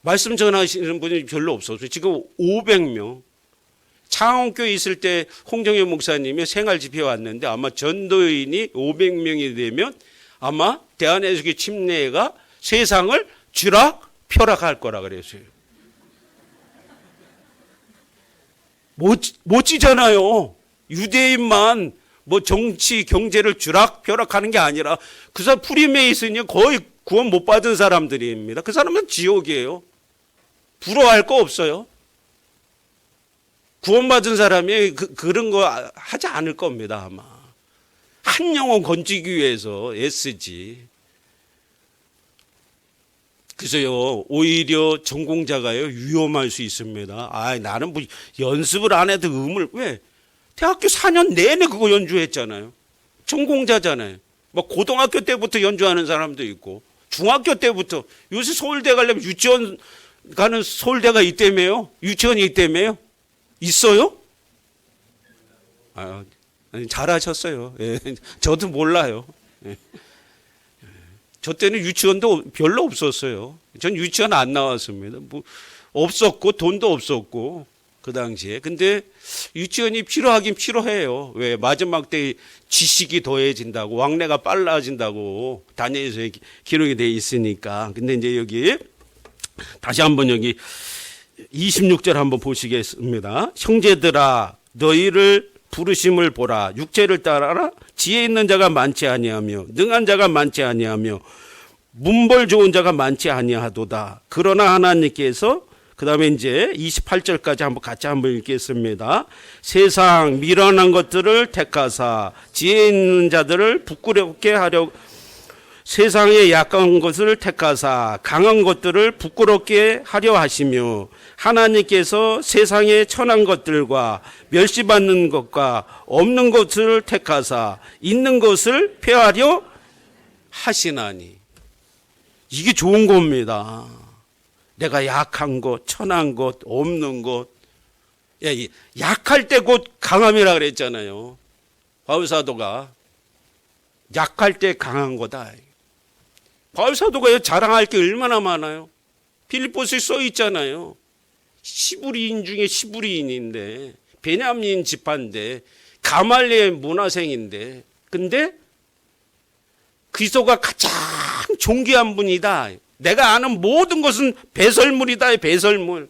말씀 전하시는 분이 별로 없었어요. 지금 500명. 창원교회 있을 때 홍정현 목사님이 생활집회 왔는데 아마 전도인이 500명이 되면 아마 대한예수교 침례가 세상을 쥐락펴락할 거라 그랬어요. 멋지잖아요. 유대인만 정치, 경제를 쥐락펴락하는 게 아니라 그 사람 프리메이슨이 거의 구원 못 받은 사람들입니다. 그 사람은 지옥이에요. 부러워할 거 없어요. 구원받은 사람이 그런 거 하지 않을 겁니다. 아마 한 영혼 건지기 위해서 애쓰지. 그래서요, 오히려 전공자가요 위험할 수 있습니다. 나는 연습을 안 해도 왜? 대학교 4년 내내 그거 연주했잖아요. 전공자잖아요. 고등학교 때부터 연주하는 사람도 있고 중학교 때부터. 요새 서울대 가려면 유치원 가는 서울대가 있다며요? 유치원이 있다며요? 있어요? 아니, 잘하셨어요. 예, 저도 몰라요. 예. 저 때는 유치원도 별로 없었어요. 전 유치원 안 나왔습니다. 뭐 없었고 돈도 없었고 그 당시에. 근데 유치원이 필요하긴 필요해요. 왜? 마지막 때 지식이 더해진다고, 왕래가 빨라진다고 다니엘서에 기록이 돼 있으니까. 근데 이제 여기 다시 한번 여기 26절 한번 보시겠습니다. 형제들아 너희를 부르심을 보라. 육체를 따라라. 지혜 있는 자가 많지 아니하며 능한 자가 많지 아니하며 문벌 좋은 자가 많지 아니하도다. 그러나 하나님께서 그 다음에 이제 28절까지 한번 같이 한번 읽겠습니다. 세상 미련한 것들을 택하사 지혜 있는 자들을 부끄럽게 하려 세상의 약한 것을 택하사 강한 것들을 부끄럽게 하려 하시며 하나님께서 세상의 천한 것들과 멸시받는 것과 없는 것을 택하사 있는 것을 폐하려 하시나니. 이게 좋은 겁니다. 내가 약한 것, 천한 것, 없는 것. 약할 때 곧 강함이라 그랬잖아요. 바울사도가 약할 때 강한 거다. 바울사도가 자랑할 게 얼마나 많아요. 빌립보서에 써 있잖아요. 시브리인 중에 시브리인인데 베냐민 지파인데 가말리엘 문화생인데 근데 그리스도가 가장 존귀한 분이다. 내가 아는 모든 것은 배설물이다. 배설물.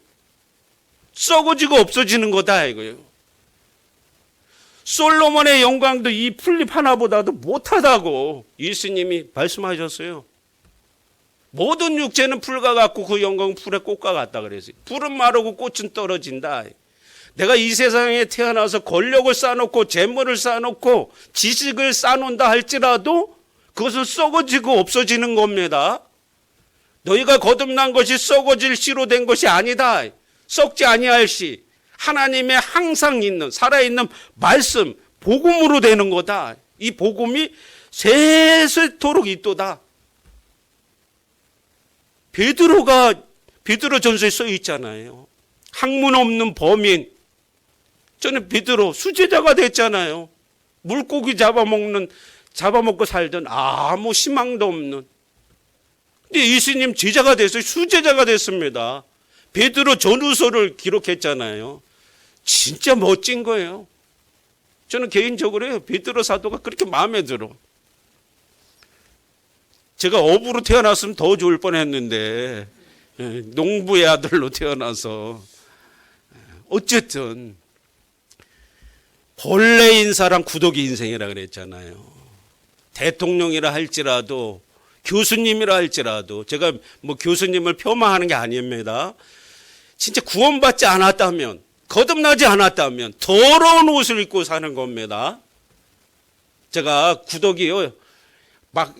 썩어지고 없어지는 거다 이거예요. 솔로몬의 영광도 이 풀잎 하나보다도 못하다고 예수님이 말씀하셨어요. 모든 육체는 풀과 같고 그 영광은 풀의 꽃과 같다 그랬어요. 풀은 마르고 꽃은 떨어진다. 내가 이 세상에 태어나서 권력을 쌓아놓고 재물을 쌓아놓고 지식을 쌓아놓는다 할지라도 그것은 썩어지고 없어지는 겁니다. 너희가 거듭난 것이 썩어질 씨로 된 것이 아니다. 썩지 아니할 씨. 하나님의 항상 있는 살아있는 말씀 복음으로 되는 거다. 이 복음이 세세토록 있도다. 베드로 전서에 써 있잖아요. 학문 없는 범인. 저는 베드로 수제자가 됐잖아요. 물고기 잡아먹고 살던 아무 희망도 없는. 근데 예수님 제자가 됐어요. 수제자가 됐습니다. 베드로 전후서를 기록했잖아요. 진짜 멋진 거예요. 저는 개인적으로 베드로 사도가 그렇게 마음에 들어. 제가 어부로 태어났으면 더 좋을 뻔했는데 농부의 아들로 태어나서 어쨌든 본래 인사랑 구독이 인생이라 그랬잖아요. 대통령이라 할지라도 교수님이라 할지라도 제가 뭐 교수님을 폄하하는 게 아닙니다. 진짜 구원받지 않았다면 거듭나지 않았다면 더러운 옷을 입고 사는 겁니다. 제가 구독이요 막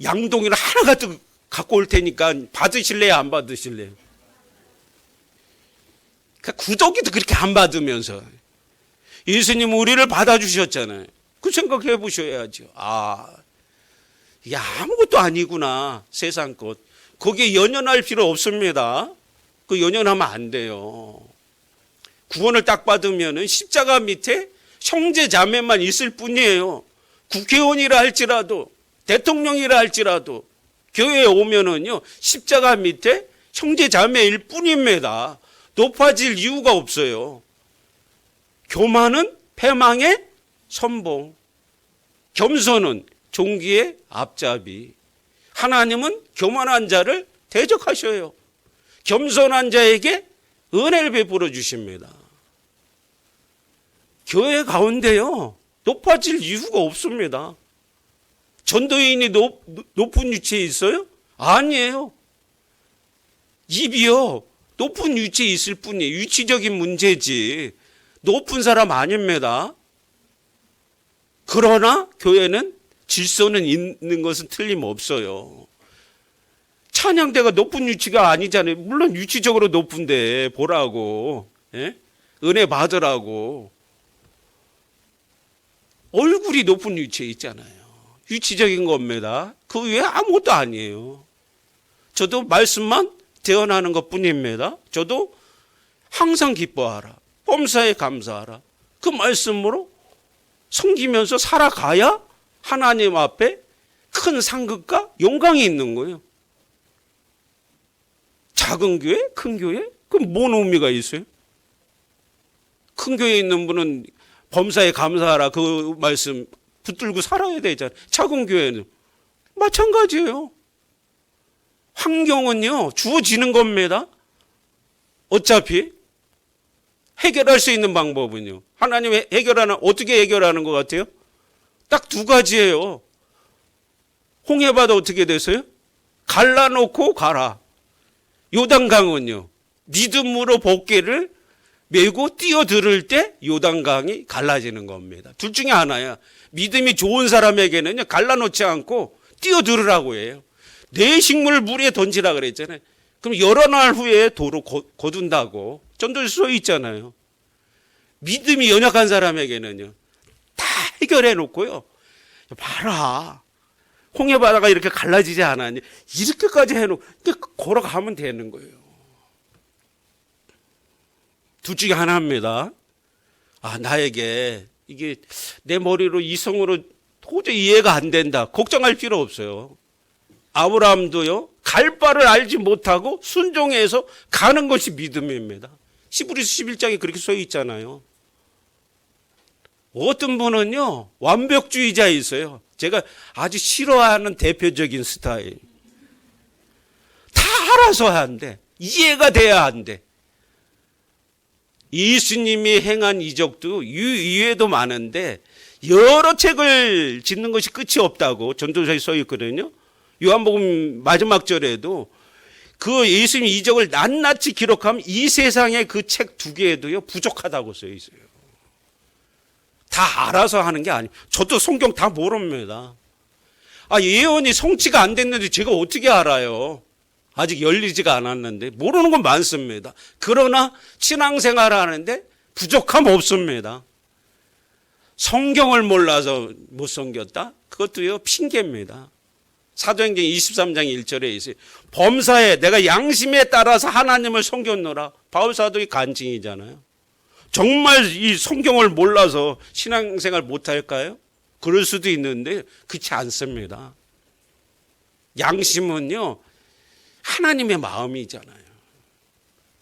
양동이를 하나가득 갖고 올 테니까 받으실래요 안 받으실래요? 그러니까 구독이도 그렇게 안 받으면서 예수님 우리를 받아주셨잖아요. 그 생각해 보셔야죠. 이게 아무것도 아니구나 세상 것. 거기에 연연할 필요 없습니다. 그 연연하면 안 돼요. 구원을 딱 받으면 십자가 밑에 형제 자매만 있을 뿐이에요. 국회의원이라 할지라도 대통령이라 할지라도 교회에 오면은요 십자가 밑에 형제 자매일 뿐입니다. 높아질 이유가 없어요. 교만은 패망의 선봉, 겸손은 종기의 앞잡이. 하나님은 교만한 자를 대적하셔요. 겸손한 자에게 은혜를 베풀어 주십니다. 교회 가운데요 높아질 이유가 없습니다. 전도인이 높은 위치에 있어요? 아니에요. 입이요 높은 위치에 있을 뿐이에요. 위치적인 문제지 높은 사람 아닙니다. 그러나 교회는 질서는 있는 것은 틀림없어요. 찬양대가 높은 위치가 아니잖아요. 물론 위치적으로 높은데 보라고, 예? 은혜 받으라고. 얼굴이 높은 위치에 있잖아요. 위치적인 겁니다. 그 외에 아무것도 아니에요. 저도 말씀만 대언하는 것 뿐입니다. 저도 항상 기뻐하라. 범사에 감사하라. 그 말씀으로 섬기면서 살아가야 하나님 앞에 큰 상급과 영광이 있는 거예요. 작은 교회? 큰 교회? 그럼 뭔 의미가 있어요? 큰 교회에 있는 분은 범사에 감사하라 그 말씀 붙들고 살아야 되잖아요. 작은 교회는 마찬가지예요. 환경은요 주어지는 겁니다. 어차피 해결할 수 있는 방법은요. 하나님이 어떻게 해결하는 것 같아요? 딱 두 가지예요. 홍해바다 어떻게 됐어요? 갈라놓고 가라. 요단강은요. 믿음으로 복개를 메고 뛰어들을 때 요단강이 갈라지는 겁니다. 둘 중에 하나야. 믿음이 좋은 사람에게는요. 갈라놓지 않고 뛰어들으라고 해요. 내 식물을 물에 던지라 그랬잖아요. 그럼 여러 날 후에 도로 거둔다고 전도서에 써 있잖아요. 믿음이 연약한 사람에게는요. 다 해결해 놓고요. 봐라. 홍해바다가 이렇게 갈라지지 않았니? 이렇게까지 해놓고 걸어가면 되는 거예요. 둘 중에 하나입니다. 나에게 이게 내 머리로 이성으로 도저히 이해가 안 된다. 걱정할 필요 없어요. 아브라함도요. 갈 바를 알지 못하고 순종해서 가는 것이 믿음입니다. 히브리서 11장에 그렇게 써 있잖아요. 어떤 분은요. 완벽주의자 있어요. 제가 아주 싫어하는 대표적인 스타일. 다 알아서 한대. 이해가 돼야 한대. 예수님이 행한 이적도 이외에도 많은데 여러 책을 짓는 것이 끝이 없다고 전도서에 써 있거든요. 요한복음 마지막 절에도 그 예수님 이적을 낱낱이 기록하면 이 세상에 그 책 두 개에도요 부족하다고 써 있어요. 다 알아서 하는 게 아니에요. 저도 성경 다 모릅니다. 예언이 성취가 안 됐는데 제가 어떻게 알아요? 아직 열리지가 않았는데 모르는 건 많습니다. 그러나 신앙생활 하는데 부족함 없습니다. 성경을 몰라서 못 섬겼다? 그것도요 핑계입니다. 사도행전 23장 1절에 있어요. 범사에 내가 양심에 따라서 하나님을 섬겼노라. 바울사도의 간증이잖아요. 정말 이 성경을 몰라서 신앙생활 못할까요? 그럴 수도 있는데 그렇지 않습니다. 양심은요 하나님의 마음이잖아요.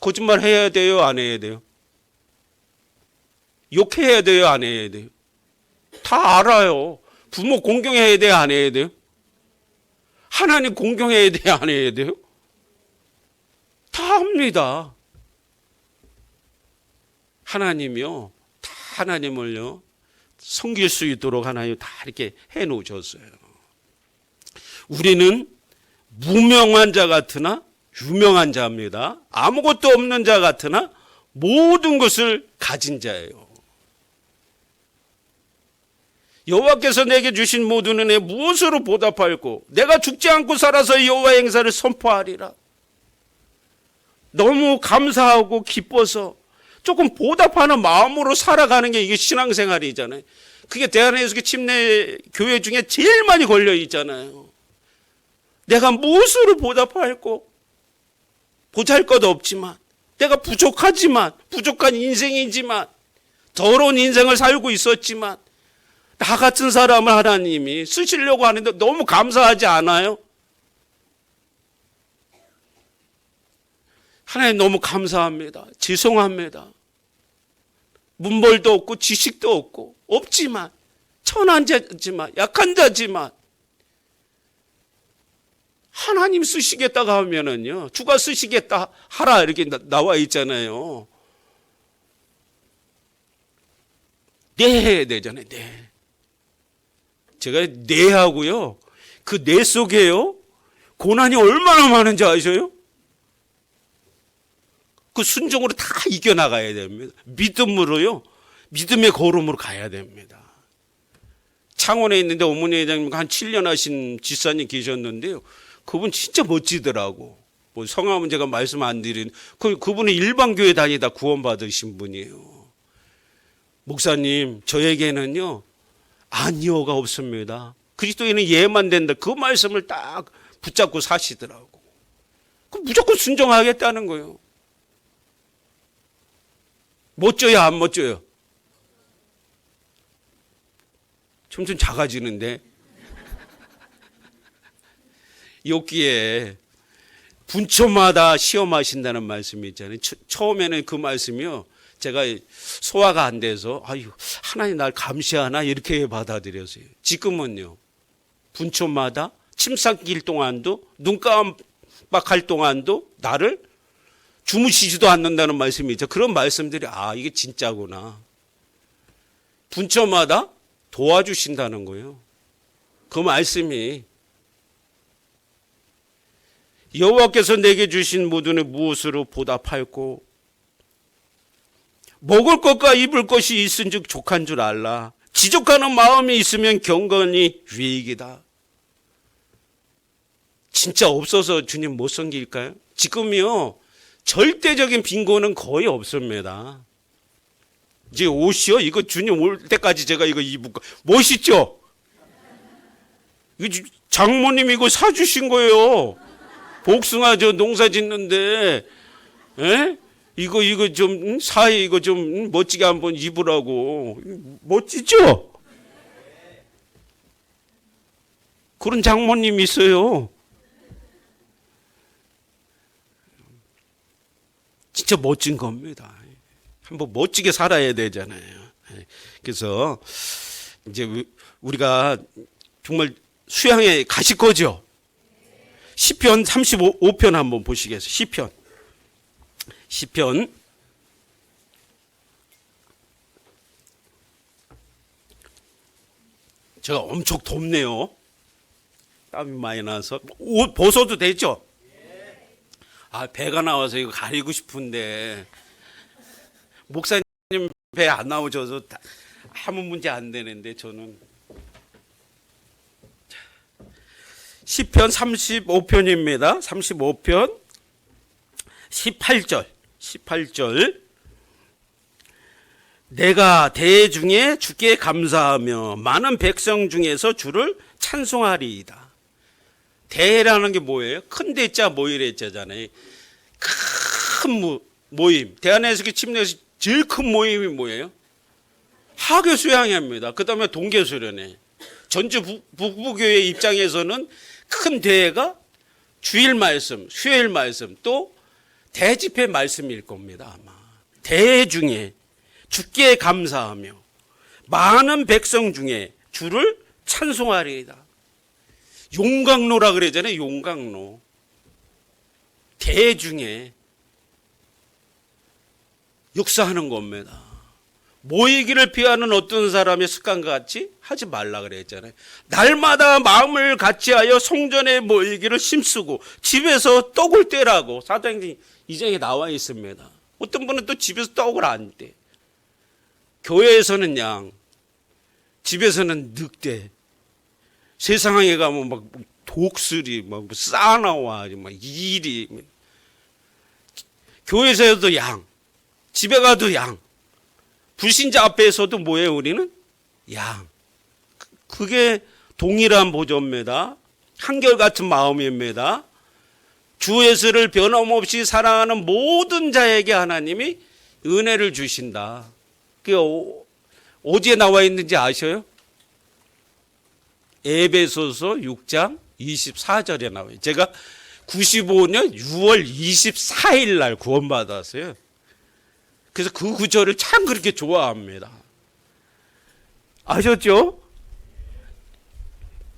거짓말 해야 돼요? 안 해야 돼요? 욕해야 돼요? 안 해야 돼요? 다 알아요. 부모 공경해야 돼요? 안 해야 돼요? 하나님 공경해야 돼요? 안 해야 돼요? 다 합니다. 하나님이요. 다 하나님을요. 섬길 수 있도록 하나님 다 이렇게 해 놓으셨어요. 우리는 무명한 자 같으나 유명한 자입니다. 아무것도 없는 자 같으나 모든 것을 가진 자예요. 여호와께서 내게 주신 모든 은혜 무엇으로 보답할꼬? 내가 죽지 않고 살아서 여호와의 행사를 선포하리라. 너무 감사하고 기뻐서 조금 보답하는 마음으로 살아가는 게 이게 신앙생활이잖아요. 그게 대한예수교 침례 교회 중에 제일 많이 걸려 있잖아요. 내가 무엇으로 보답할꼬? 보잘것 없지만, 내가 부족하지만, 부족한 인생이지만, 더러운 인생을 살고 있었지만, 나 같은 사람을 하나님이 쓰시려고 하는데 너무 감사하지 않아요? 하나님 너무 감사합니다. 죄송합니다. 문벌도 없고 지식도 없고 없지만 천한 자지만 약한 자지만 하나님 쓰시겠다고 하면은요 주가 쓰시겠다 하라 이렇게 나와 있잖아요. 네 해야 되잖아요. 네. 제가 네 하고요 그 네 속에요 고난이 얼마나 많은지 아셔요? 그 순종으로 다 이겨나가야 됩니다. 믿음으로요. 믿음의 걸음으로 가야 됩니다. 창원에 있는데 어머니 회장님 한 7년 하신 집사님 계셨는데요. 그분 진짜 멋지더라고. 뭐 성함은 제가 말씀 안 드린 그분은 일반교회 다니다 구원받으신 분이에요. 목사님 저에게는요. 아니오가 없습니다. 그리스도인은 예만 된다. 그 말씀을 딱 붙잡고 사시더라고. 그 무조건 순종하겠다는 거예요. 멋져요, 안 멋져요? 점점 작아지는데. 여기에 분초마다 시험하신다는 말씀이 있잖아요. 처음에는 그 말씀이요, 제가 소화가 안 돼서 아유, 하나님 날 감시하나 이렇게 받아들였어요. 지금은요, 분초마다 침 삼킬 동안도 눈 깜빡할 동안도 나를 주무시지도 않는다는 말씀이 있죠. 그런 말씀들이 이게 진짜구나. 분초마다 도와주신다는 거예요. 그 말씀이 여호와께서 내게 주신 모든의 무엇으로 보답할꼬 먹을 것과 입을 것이 있은즉 족한 줄 알라. 지족하는 마음이 있으면 경건이 유익이다. 진짜 없어서 주님 못 섬길까요? 지금요, 절대적인 빈곤은 거의 없습니다. 이제 옷이요, 이거 주님 올 때까지 제가 이거 입을까? 멋있죠? 이거 장모님 이거 사주신 거예요. 복숭아 저 농사 짓는데, 에? 이거 좀 사이 이거 좀 멋지게 한번 입으라고. 멋지죠? 그런 장모님 있어요. 진짜 멋진 겁니다. 한번 멋지게 살아야 되잖아요. 그래서 이제 우리가 정말 수양에 가실 거죠? 시편 35편 한번 보시겠어요? 시편 제가 엄청 덥네요. 땀이 많이 나서 옷 벗어도 되죠? 배가 나와서 이거 가리고 싶은데 목사님 배 안 나오셔서 아무 문제 안 되는데 저는 시편 35편입니다. 35편 18절 내가 대중에 주께 감사하며 많은 백성 중에서 주를 찬송하리이다. 대라는 게 뭐예요? 큰 대자 모이래 자잖아요. 큰 모임. 대한해석의 침례에서 제일 큰 모임이 뭐예요? 하교 수양회입니다. 그 다음에 동계 수련회. 전주 북부교회 입장에서는 큰 대회가 주일 말씀, 수요일 말씀, 또 대집회 말씀일 겁니다. 아마 대회 중에 주께 감사하며 많은 백성 중에 주를 찬송하리이다. 용광로라 그러잖아요. 용광로. 대회 중에 역사하는 겁니다. 모이기를 피하는 어떤 사람의 습관과 같이 하지 말라 그랬잖아요. 날마다 마음을 같이하여 성전에 모이기를 힘쓰고 집에서 떡을 떼라고 사도행전 2장에 나와 있습니다. 어떤 분은 또 집에서 떡을 안 떼. 교회에서는 양, 집에서는 늑대. 세상에 가면 막 독수리, 막 싸나와, 막 이리. 교회에서도 양, 집에 가도 양. 불신자 앞에서도 뭐예요, 우리는? 양. 그게 동일한 보조입니다. 한결같은 마음입니다. 주 예수를 변함없이 사랑하는 모든 자에게 하나님이 은혜를 주신다. 그게 어디에 나와 있는지 아셔요? 에베소서 6장 24절에 나와요. 제가 95년 6월 24일 날 구원받았어요. 그래서 그 구절을 참 그렇게 좋아합니다. 아셨죠?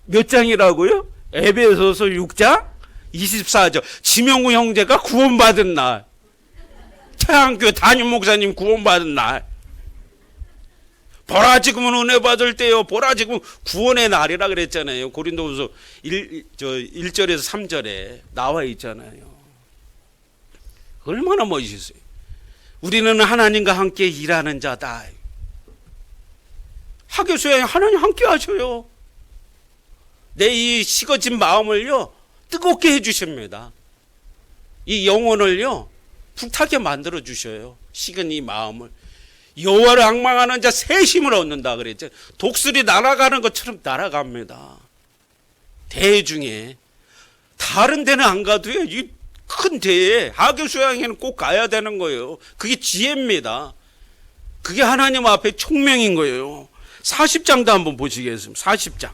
몇 장이라고요? 에베소서 6장 24절. 지명구 형제가 구원받은 날. 태양교 담임 목사님 구원받은 날. 보라 지금은 은혜 받을 때요. 보라 지금 구원의 날이라 그랬잖아요. 고린도후서 1절에서 3절에 나와 있잖아요. 얼마나 멋있어요. 우리는 하나님과 함께 일하는 자다. 하교수에 하나님 함께 하셔요. 내 이 식어진 마음을요 뜨겁게 해주십니다. 이 영혼을요 불타게 만들어 주셔요. 식은 이 마음을. 여호와를 앙망하는 자 새 힘을 얻는다 그랬죠. 독수리 날아가는 것처럼 날아갑니다. 대회 중에 다른 데는 안 가도요 이 큰 대회, 하교 수양회는 꼭 가야 되는 거예요. 그게 지혜입니다. 그게 하나님 앞에 총명인 거예요. 40장도 한번 보시겠습니다. 40장.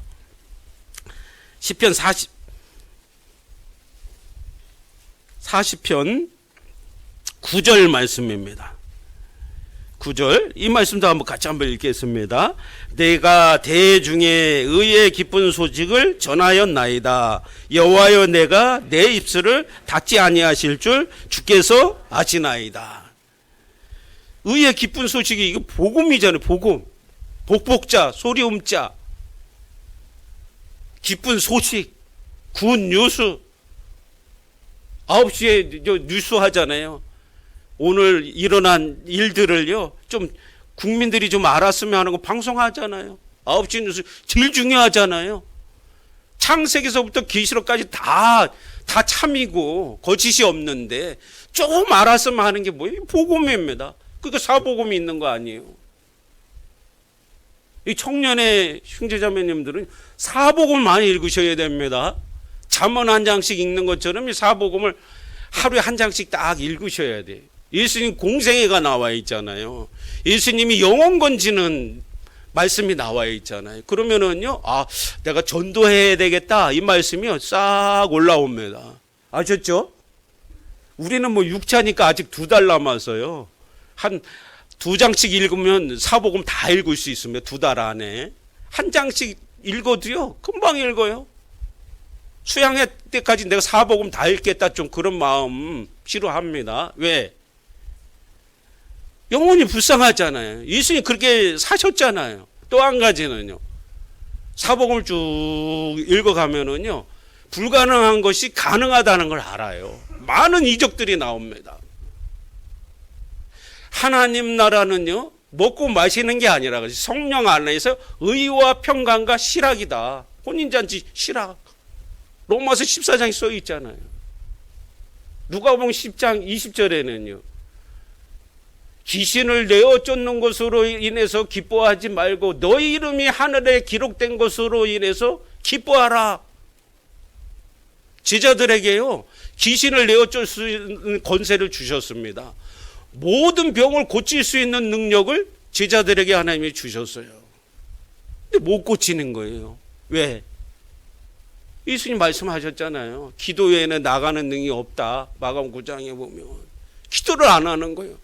시편 40편 9절 말씀입니다. 9절 이 말씀도 한번 같이 한번 읽겠습니다. 내가 대중에 의의 기쁜 소식을 전하였나이다. 여호와여 내가 내 입술을 닫지 아니하실 줄 주께서 아시나이다. 의의 기쁜 소식이 이거 복음이잖아요. 복음. 복복자, 소리음자. 기쁜 소식. 굿 뉴스. 9시에 뉴스 하잖아요. 오늘 일어난 일들을요, 좀 국민들이 좀 알았으면 하는 거 방송하잖아요. 9시 뉴스 제일 중요하잖아요. 창세기서부터 계시록까지 다 참이고 거짓이 없는데 조금 알았으면 하는 게 뭐예요? 복음입니다. 그러니까 사복음이 있는 거 아니에요. 이 청년의 형제자매님들은 사복음 많이 읽으셔야 됩니다. 잠언 한 장씩 읽는 것처럼 이 사복음을 하루에 한 장씩 딱 읽으셔야 돼요. 예수님 공생애가 나와 있잖아요. 예수님이 영혼 건지는 말씀이 나와 있잖아요. 그러면은요, 내가 전도해야 되겠다. 이 말씀이요, 싹 올라옵니다. 아셨죠? 우리는 뭐 6차니까 아직 2달 남아서요. 한 2장씩 읽으면 사복음 다 읽을 수 있습니다. 2달 안에. 한 장씩 읽어도요, 금방 읽어요. 수양회 때까지 내가 사복음 다 읽겠다. 좀 그런 마음 싫어합니다. 왜? 영혼이 불쌍하잖아요. 예수님 그렇게 사셨잖아요. 또 한 가지는요. 사복음을 쭉 읽어가면은요. 불가능한 것이 가능하다는 걸 알아요. 많은 이적들이 나옵니다. 하나님 나라는요. 먹고 마시는 게 아니라 성령 안에서 의와 평강과 실학이다. 혼인잔치 실학. 로마서 14장에 써 있잖아요. 누가복음 10장 20절에는요. 귀신을 내어 쫓는 것으로 인해서 기뻐하지 말고 너희 이름이 하늘에 기록된 것으로 인해서 기뻐하라. 제자들에게요. 귀신을 내어 쫓을 수 있는 권세를 주셨습니다. 모든 병을 고칠 수 있는 능력을 제자들에게 하나님이 주셨어요. 근데 못 고치는 거예요. 왜? 예수님 말씀하셨잖아요. 기도 외에는 나가는 능이 없다. 마가복음 9장에 보면 기도를 안 하는 거예요.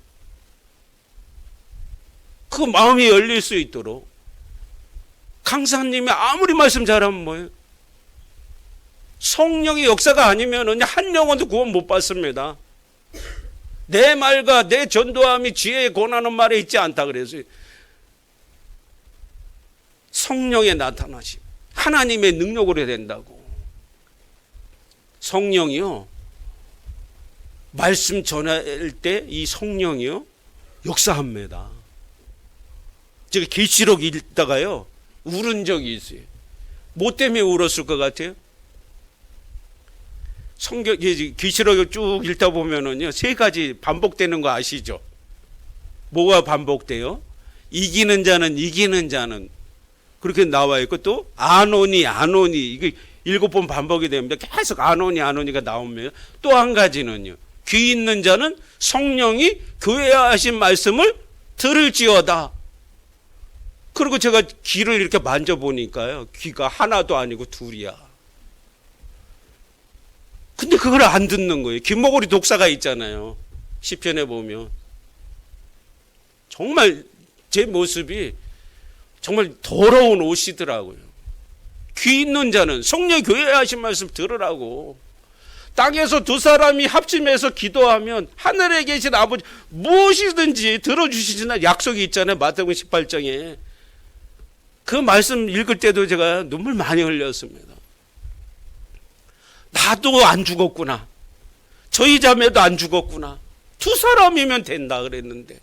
그 마음이 열릴 수 있도록. 강사님이 아무리 말씀 잘하면 뭐예요? 성령의 역사가 아니면 한 영혼도 구원 못 받습니다. 내 말과 내 전도함이 지혜에 권하는 말에 있지 않다 그랬어요. 성령의 나타나심. 하나님의 능력으로 해야 된다고. 성령이요. 말씀 전할 때 이 성령이요. 역사합니다. 제가 계시록 읽다가요. 울은 적이 있어요. 뭐 때문에 울었을 것 같아요? 성경, 계시록을 쭉 읽다 보면은요. 3가지 반복되는 거 아시죠? 뭐가 반복돼요? 이기는 자는. 그렇게 나와 있고 또 아노니. 이게 7번 반복이 됩니다. 계속 아노니가 나오면 또 한 가지는요. 귀 있는 자는 성령이 교회에 하신 말씀을 들을지어다. 그리고 제가 귀를 이렇게 만져보니까요. 귀가 하나도 아니고 2이야. 근데 그걸 안 듣는 거예요. 귀머거리 독사가 있잖아요. 시편에 보면. 정말 제 모습이 정말 더러운 옷이더라고요. 귀 있는 자는 성령 교회에 하신 말씀 들으라고. 땅에서 2 사람이 합심해서 기도하면 하늘에 계신 아버지 무엇이든지 들어주시는 약속이 있잖아요. 마태복음 18장에. 그 말씀 읽을 때도 제가 눈물 많이 흘렸습니다. 나도 안 죽었구나. 저희 자매도 안 죽었구나. 2 사람이면 된다 그랬는데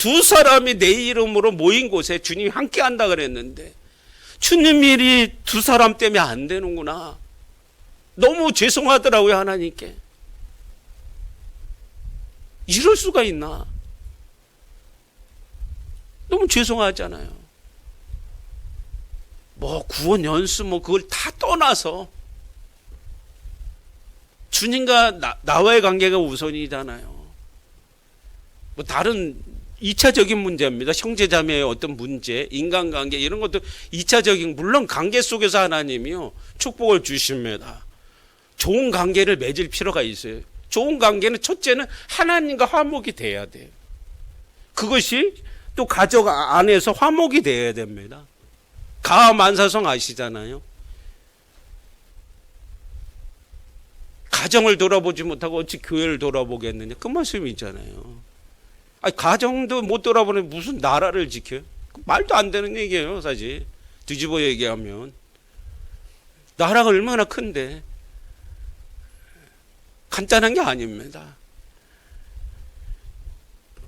2 사람이 내 이름으로 모인 곳에 주님이 함께 한다 그랬는데 주님 일이 2 사람 때문에 안 되는구나. 너무 죄송하더라고요. 하나님께. 이럴 수가 있나. 너무 죄송하잖아요. 구원 연수 그걸 다 떠나서 주님과 나와의 관계가 우선이잖아요. 뭐 다른 2차적인 문제입니다. 형제자매의 어떤 문제, 인간관계 이런 것도 2차적인, 물론 관계 속에서 하나님이요 축복을 주십니다. 좋은 관계를 맺을 필요가 있어요. 좋은 관계는 첫째는 하나님과 화목이 돼야 돼요. 그것이 또 가족 안에서 화목이 돼야 됩니다. 가만사성 아시잖아요. 가정을 돌아보지 못하고 어찌 교회를 돌아보겠느냐, 그 말씀이잖아요. 아니, 가정도 못 돌아보는 무슨 나라를 지켜요? 말도 안 되는 얘기예요. 사실 뒤집어 얘기하면 나라가 얼마나 큰데 간단한 게 아닙니다.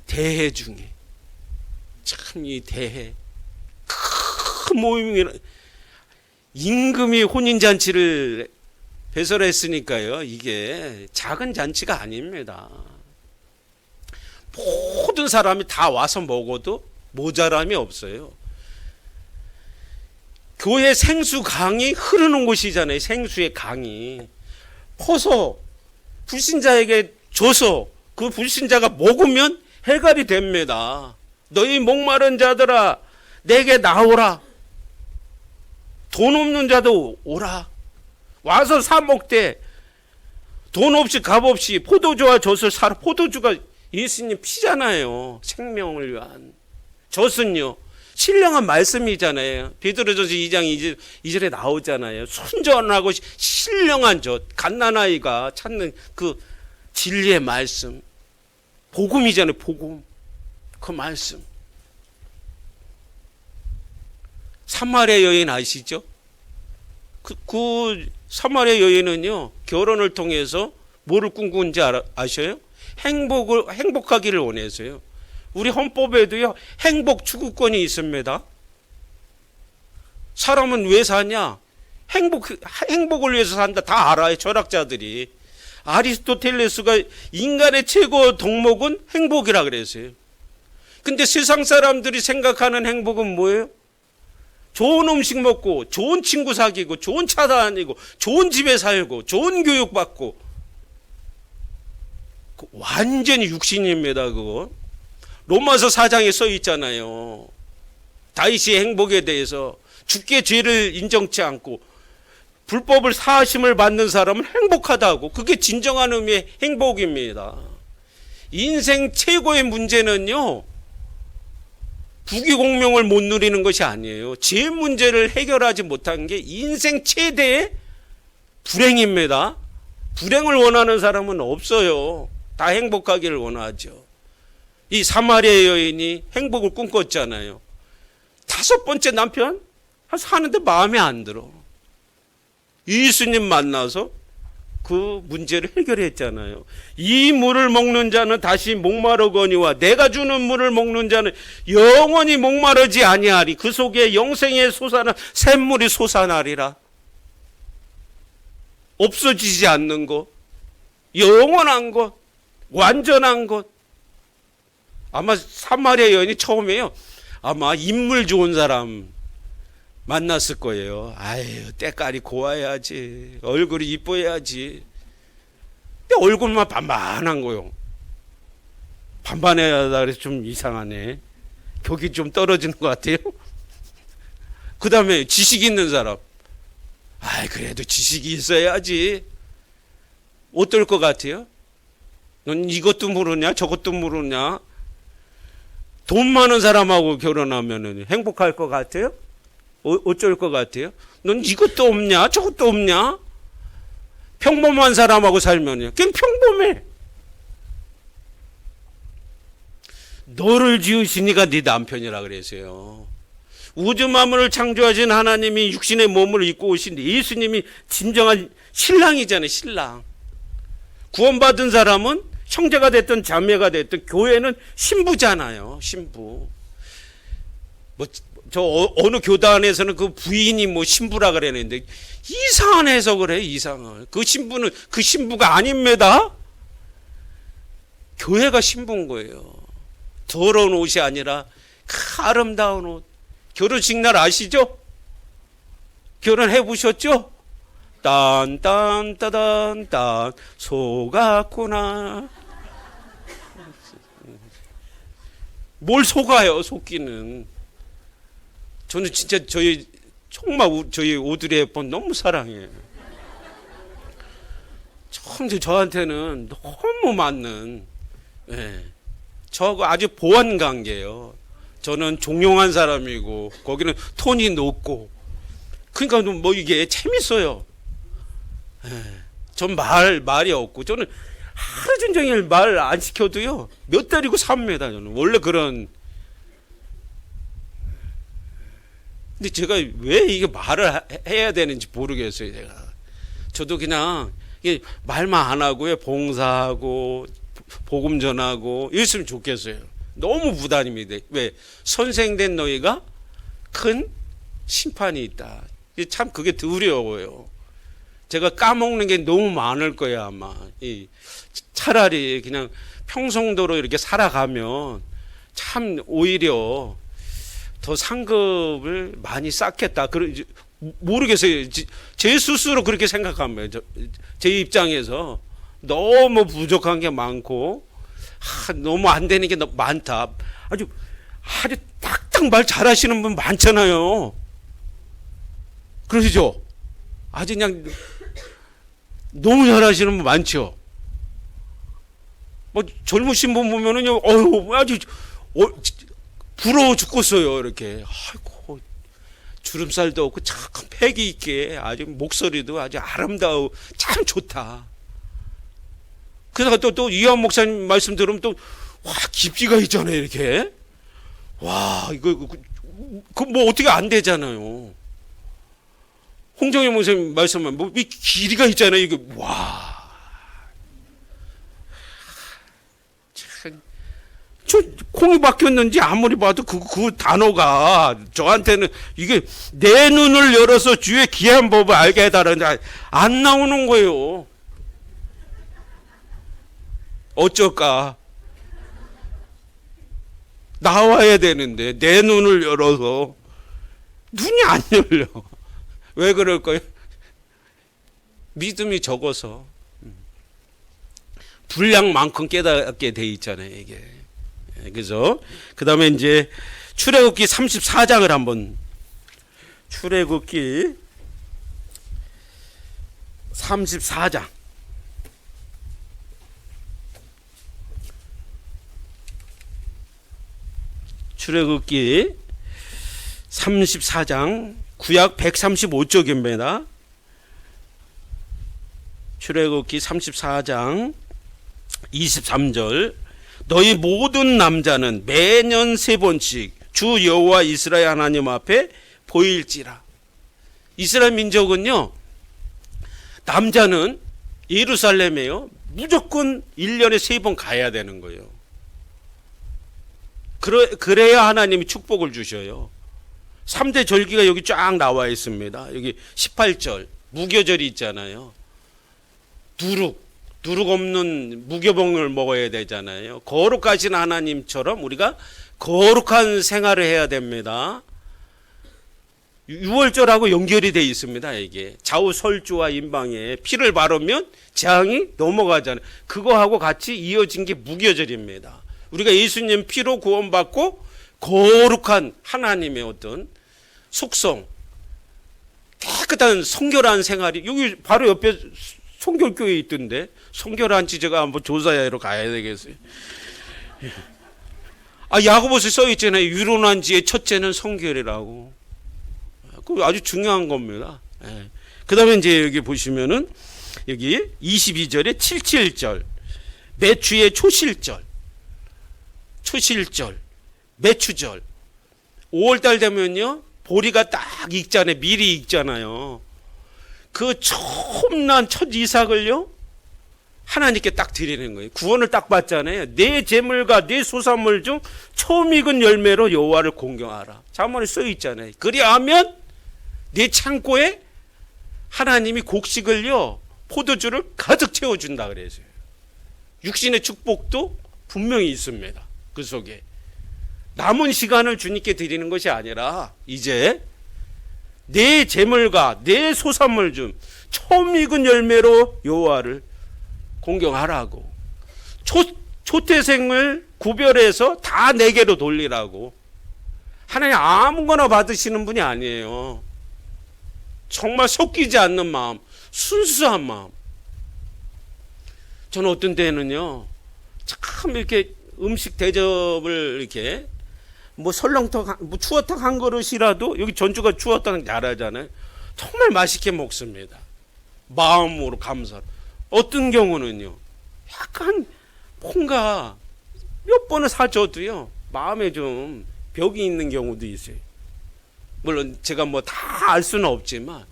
대회 중에 참 이 대회 큰 모임이, 임금이 혼인잔치를 배설했으니까요, 이게 작은 잔치가 아닙니다. 모든 사람이 다 와서 먹어도 모자람이 없어요. 교회 생수 강이 흐르는 곳이잖아요. 생수의 강이 퍼서 불신자에게 줘서 그 불신자가 먹으면 해결이 됩니다. 너희 목마른 자들아 내게 나오라. 돈 없는 자도 오라. 와서 사 먹되 돈 없이 값 없이 포도주와 젖을 사라. 포도주가 예수님 피잖아요. 생명을 위한. 젖은요 신령한 말씀이잖아요. 베드로전서 2장 2절에 나오잖아요. 순전하고 신령한 젖, 갓난아이가 찾는 그 진리의 말씀, 복음이잖아요. 복음, 그 말씀. 사마리아 여인 아시죠? 그 사마리아 여인은요 결혼을 통해서 뭐를 꿈꾸는지 아셔요? 행복하기를 원해서요. 우리 헌법에도요 행복 추구권이 있습니다. 사람은 왜 사냐? 행복을 위해서 산다. 다 알아요. 철학자들이. 아리스토텔레스가 인간의 최고 덕목은 행복이라 그랬어요. 근데 세상 사람들이 생각하는 행복은 뭐예요? 좋은 음식 먹고 좋은 친구 사귀고 좋은 차 다니고 좋은 집에 살고 좋은 교육 받고. 완전히 육신입니다. 그거 로마서 4장에 써 있잖아요. 다윗의 행복에 대해서 주께 죄를 인정치 않고 불법을 사하심을 받는 사람은 행복하다고. 그게 진정한 의미의 행복입니다. 인생 최고의 문제는요 부귀공명을 못 누리는 것이 아니에요. 죄 문제를 해결하지 못한 게 인생 최대의 불행입니다. 불행을 원하는 사람은 없어요. 다 행복하기를 원하죠. 이 사마리아 여인이 행복을 꿈꿨잖아요. 5번째 남편 사는데 마음에 안 들어. 예수님 만나서 그 문제를 해결했잖아요. 이 물을 먹는 자는 다시 목마르거니와 내가 주는 물을 먹는 자는 영원히 목마르지 아니하리. 그 속에 영생의 솟아나 샘물이 솟아나리라. 없어지지 않는 것, 영원한 것, 완전한 것. 아마 사마리아 여인이 처음에요 아마 인물 좋은 사람 만났을 거예요. 아유 때깔이 고와야지, 얼굴이 이뻐야지. 근데 얼굴만 반반한 거요. 반반해야 그래서 좀 이상하네. 격이 좀 떨어지는 것 같아요. 그 다음에 지식 있는 사람. 아이 그래도 지식이 있어야지. 어떨 것 같아요? 넌 이것도 모르냐 저것도 모르냐. 돈 많은 사람하고 결혼하면 행복할 것 같아요? 어쩔 것 같아요? 넌 이것도 없냐 저것도 없냐. 평범한 사람하고 살면요 그냥 평범해. 너를 지으시니까 네 남편이라 그랬어요. 우주 만물을 창조하신 하나님이 육신의 몸을 입고 오신 예수님이 진정한 신랑이잖아요. 신랑. 구원받은 사람은 형제가 됐든 자매가 됐든 교회는 신부잖아요. 신부. 뭐 저 어느 교단에서는 그 부인이 뭐 신부라 그랬는데 이상한 해석을 해. 이상한. 그 신부는 그 신부가 아닙니다. 교회가 신부인 거예요. 더러운 옷이 아니라 아름다운 옷. 결혼식 날 아시죠? 결혼해 보셨죠? 딴딴따단딴 속았구나. 뭘 속아요, 속기는. 저는 진짜 정말 저희 오드리 헵번 너무 사랑해요. 참 저한테는 너무 맞는, 예. 저하고 아주 보완 관계예요. 저는 종용한 사람이고 거기는 톤이 높고, 그러니까 뭐 이게 재밌어요. 예. 전 말이 없고, 저는 하루 종일 말 안 시켜도요 몇 달이고 삽니다. 저는 원래 그런. 근데 제가 왜 이게 말을 해야 되는지 모르겠어요. 제가 저도 그냥 말만 안 하고요, 봉사하고 복음 전하고 이랬으면 좋겠어요. 너무 부담입니다. 왜? 선생된 너희가 큰 심판이 있다. 참 그게 두려워요. 제가 까먹는 게 너무 많을 거예요, 아마. 차라리 그냥 평성도로 이렇게 살아가면 참 오히려 더 상급을 많이 쌓겠다. 모르겠어요. 제 스스로 그렇게 생각합니다. 제 입장에서 너무 부족한 게 많고, 너무 안 되는 게 너무 많다. 아주 딱딱 말 잘하시는 분 많잖아요. 그러시죠? 아주 그냥 너무 잘하시는 분 많죠. 뭐 젊으신 분 보면은요, 아주 부러워 죽겠어요. 이렇게 아이고, 주름살도 없고 참 패기 있게 아주 목소리도 아주 아름다워 참 좋다. 그러다가 또 이한 목사님 말씀 들으면 또 깊이가 있잖아요. 이렇게 이거 뭐 어떻게 안 되잖아요. 홍정희 목사님 말씀은 뭐 이 길이가 있잖아요. 이게 저 콩이 박혔는지 아무리 봐도 그 단어가 저한테는 이게 내 눈을 열어서 주의 귀한 법을 알게 해달라는데 안 나오는 거예요. 어쩔까? 나와야 되는데 내 눈을 열어서 눈이 안 열려. 왜 그럴까요? 믿음이 적어서. 분량만큼 깨닫게 돼 있잖아요, 이게. 그래서 그 다음에 이제 출애굽기 34장을 한번, 출애굽기 34장. 출애굽기 34장 구약 135쪽입니다. 출애굽기 34장 23절. 너희 모든 남자는 매년 3번씩 주 여호와 이스라엘 하나님 앞에 보일지라. 이스라엘 민족은요, 남자는 예루살렘에요 무조건 1년에 3번 가야 되는 거예요. 그래야 하나님이 축복을 주셔요. 3대 절기가 여기 쫙 나와 있습니다. 여기 18절 무교절이 있잖아요. 누룩 없는 무교병을 먹어야 되잖아요. 거룩하신 하나님처럼 우리가 거룩한 생활을 해야 됩니다. 6월절하고 연결이 되어 있습니다. 이게 좌우설주와 임방에 피를 바르면 재앙이 넘어가잖아요. 그거하고 같이 이어진 게 무교절입니다. 우리가 예수님 피로 구원받고 거룩한 하나님의 어떤 속성, 깨끗한 성결한 생활이, 여기 바로 옆에 성결교회 있던데, 성결한지 제가 한번 조사하러 가야 되겠어요. 야고보서에 써 있잖아요. 유론한 지의 첫째는 성결이라고. 그 아주 중요한 겁니다. 그 다음에 이제 여기 보시면은 여기 22절에 77절 매추의 초실절, 매추절. 5월달 되면요 보리가 딱 익잖아요. 미리 익잖아요. 그 처음 난 첫 이삭을요 하나님께 딱 드리는 거예요. 구원을 딱 받잖아요. 내 재물과 내 소산물 중 처음 익은 열매로 여호와를 공경하라. 자문에 써 있잖아요. 그리하면 내 창고에 하나님이 곡식을요 포도주를 가득 채워준다 그래서요. 육신의 축복도 분명히 있습니다. 그 속에 남은 시간을 주님께 드리는 것이 아니라 이제 내 재물과 내 소산물 중 처음 익은 열매로 여호와를 공경하라고. 초태생을 구별해서 다 내게로 돌리라고. 하나님 아무거나 받으시는 분이 아니에요. 정말 섞이지 않는 마음, 순수한 마음. 저는 어떤 때는요, 참 이렇게 음식 대접을 이렇게 뭐 설렁탕, 뭐 추어탕 한 그릇이라도, 여기 전주가 추어탕 잘하잖아요. 정말 맛있게 먹습니다. 마음으로 감사로. 어떤 경우는요, 약간 뭔가 몇 번을 사줘도요, 마음에 좀 벽이 있는 경우도 있어요. 물론 제가 뭐 다 알 수는 없지만,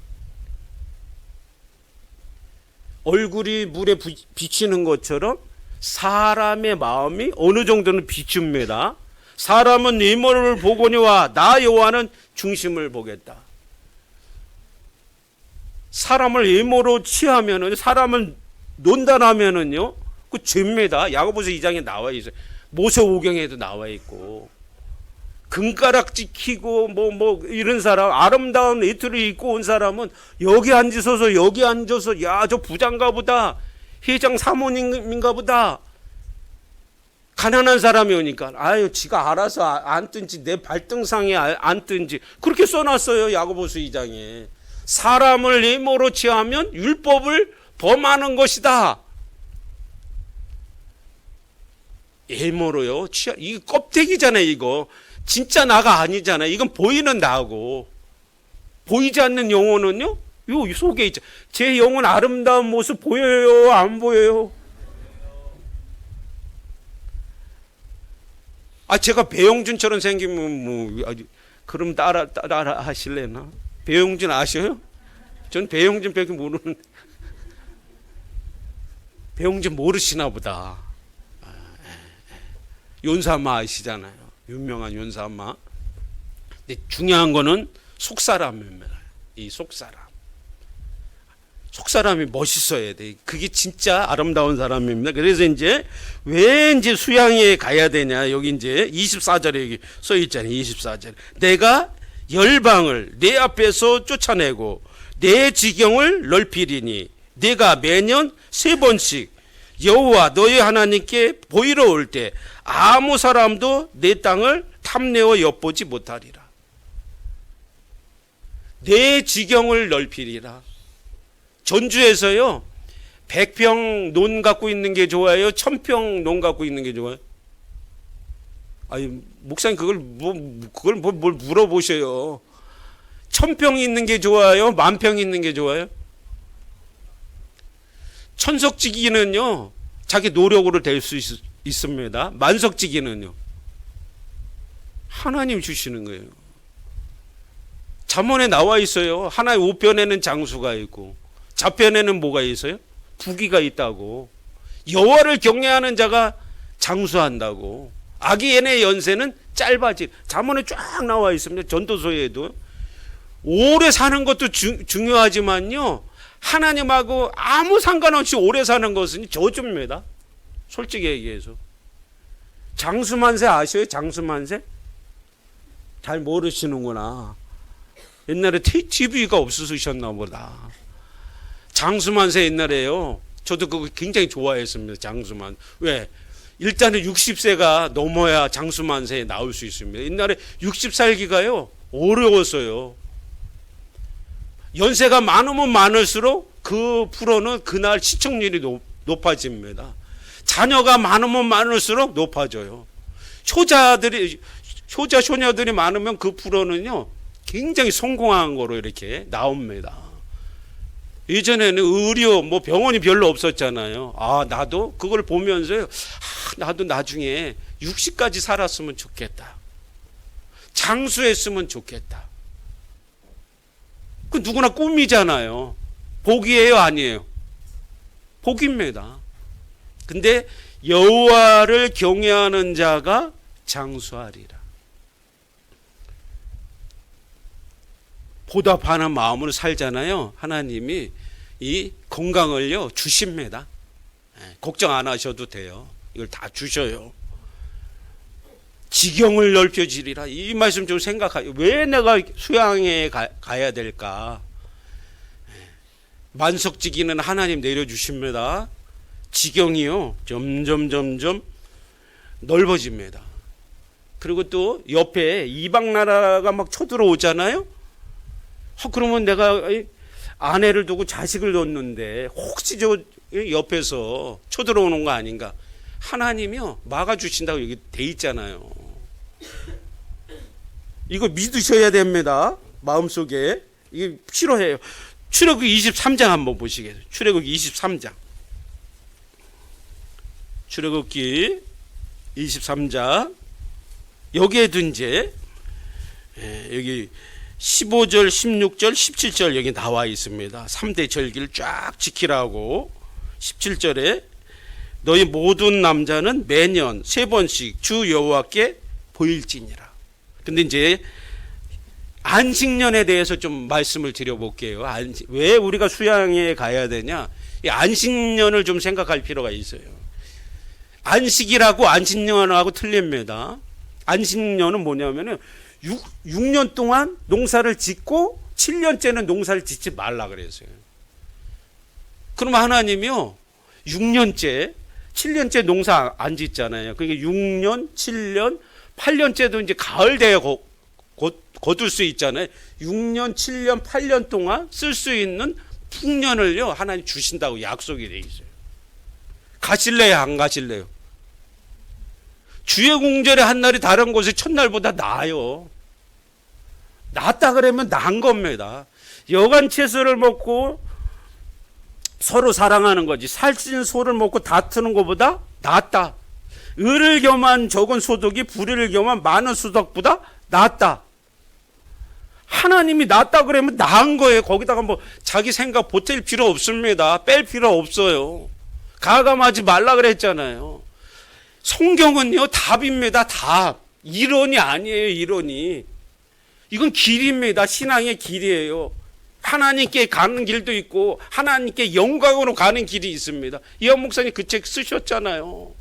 얼굴이 물에 비치는 것처럼 사람의 마음이 어느 정도는 비춥니다. 사람은 이모를 보거니와 나 여호와는 중심을 보겠다. 사람을 이모로 취하면은, 사람을 논단하면은요, 그 죄입니다. 야고보서 2장에 나와 있어요. 모세오경에도 나와 있고. 금가락지 키고 뭐 이런 사람, 아름다운 니트를 입고 온 사람은 여기 앉으셔서 여기 앉아서, 야, 저 부장가 보다, 회장 사모님인가 보다. 가난한 사람이 오니까 아유, 지가 알아서 앉든지 내 발등상에 앉든지 그렇게 써놨어요. 야고보서 2장에. 사람을 이모로 취하면 율법을 범하는 것이다. 이모로요 취하, 이거 껍데기잖아요. 이거 진짜 나가 아니잖아요. 이건 보이는 나고, 보이지 않는 영혼은요, 요 속에 있죠. 제 영혼 아름다운 모습 보여요, 안 보여요? 아, 제가 배용준처럼 생기면 뭐 그럼 따라 하실래나? 배용준 아셔요? 전 배용준 밖에 모르는. 배용준 모르시나 보다. 윤사마 아시잖아요. 유명한 윤사마. 근데 중요한 거는 속사람입니다. 이 속사람. 속사람이 멋있어야 돼. 그게 진짜 아름다운 사람입니다. 그래서 이제 왜 이제 수양회에 가야 되냐. 여기 이제 24절에 여기 써 있잖아요. 24절에. 내가 열방을 내 앞에서 쫓아내고 내 지경을 넓히리니 내가 매년 3번씩 여호와 너희 하나님께 보이러 올 때 아무 사람도 내 땅을 탐내어 엿보지 못하리라. 내 지경을 넓히리라. 전주에서요, 100평 논 갖고 있는 게 좋아요? 1000평 논 갖고 있는 게 좋아요? 아니, 목사님 그걸 뭘 물어보셔요. 1000평 있는 게 좋아요? 10,000평 있는 게 좋아요? 천석지기는요, 자기 노력으로 될 수 있습니다. 만석지기는요, 하나님 주시는 거예요. 잠언에 나와 있어요. 하나의 우편에는 장수가 있고 좌편에는 뭐가 있어요? 부귀가 있다고. 여호와를 경외하는 자가 장수한다고. 악인의 연세는 짧아지. 잠언에 쫙 나와 있습니다. 전도서에도. 오래 사는 것도 중요하지만요, 하나님하고 아무 상관없이 오래 사는 것은 저주입니다. 솔직히 얘기해서. 장수만세 아셔요? 장수만세? 잘 모르시는구나. 옛날에 TV가 없으셨나 보다. 장수만세 옛날에요, 저도 그거 굉장히 좋아했습니다. 장수만. 왜? 일단은 60세가 넘어야 장수만세에 나올 수 있습니다. 옛날에 60살기가요 어려웠어요. 연세가 많으면 많을수록 그 프로는 그날 시청률이 높아집니다. 자녀가 많으면 많을수록 높아져요. 효자 효녀들이 많으면 그 프로는요 굉장히 성공한 거로 이렇게 나옵니다. 예전에는 의료 뭐 병원이 별로 없었잖아요. 아, 나도 그걸 보면서요, 나도 나중에 60까지 살았으면 좋겠다. 장수했으면 좋겠다. 그 누구나 꿈이잖아요. 복이에요, 아니에요? 복입니다. 근데 여호와를 경외하는 자가 장수하리라. 보답하는 마음으로 살잖아요. 하나님이 이 건강을요 주십니다. 걱정 안 하셔도 돼요. 이걸 다 주셔요. 지경을 넓혀지리라. 이 말씀 좀 생각하요. 왜 내가 수양회에 가야 될까? 만석지기는 하나님 내려주십니다. 지경이요 점점 넓어집니다. 그리고 또 옆에 이방 나라가 막 쳐들어오잖아요. 그러면 내가 아내를 두고 자식을 뒀는데 혹시 저 옆에서 쳐들어오는 거 아닌가? 하나님이요 막아주신다고 여기 돼 있잖아요. 이거 믿으셔야 됩니다. 마음속에 이게 필요해요. 출애굽기 23장 한번 보시겠어요? 출애굽기 23장. 출애굽기 23장. 여기에도 이제 여기 15절, 16절, 17절 여기 나와 있습니다. 3대 절기를 쫙 지키라고. 17절에 너희 모든 남자는 매년 3번씩 주 여호와께 보일지니라. 근데 이제 안식년에 대해서 좀 말씀을 드려볼게요. 왜 우리가 수양회에 가야 되냐? 이 안식년을 좀 생각할 필요가 있어요. 안식이라고 안식년하고 틀립니다. 안식년은 뭐냐면은 6년 동안 농사를 짓고 7년째는 농사를 짓지 말라 그랬어요. 그러면 하나님이요 6년째 7년째 농사 안 짓잖아요. 그러니까 6년 7년 8년째도 이제 가을 되어 거둘 수 있잖아요. 6년 7년 8년 동안 쓸 수 있는 풍년을요 하나님 주신다고 약속이 돼 있어요. 가실래요 안 가실래요? 주의 공절의 한 날이 다른 곳의 첫날보다 나아요. 낫다 그러면 나은 겁니다. 여간 채소를 먹고 서로 사랑하는 거지 살찐 소를 먹고 다투는 것보다 낫다. 을을 겸한 적은 소득이 불의를 겸한 많은 소득보다 낫다. 하나님이 낫다 그러면 나은 거예요. 거기다가 뭐 자기 생각 보탤 필요 없습니다. 뺄 필요 없어요. 가감하지 말라 그랬잖아요. 성경은요 답입니다. 답. 이론이 아니에요. 이론이. 이건 길입니다. 신앙의 길이에요. 하나님께 가는 길도 있고 하나님께 영광으로 가는 길이 있습니다. 이한 목사님 그 책 쓰셨잖아요.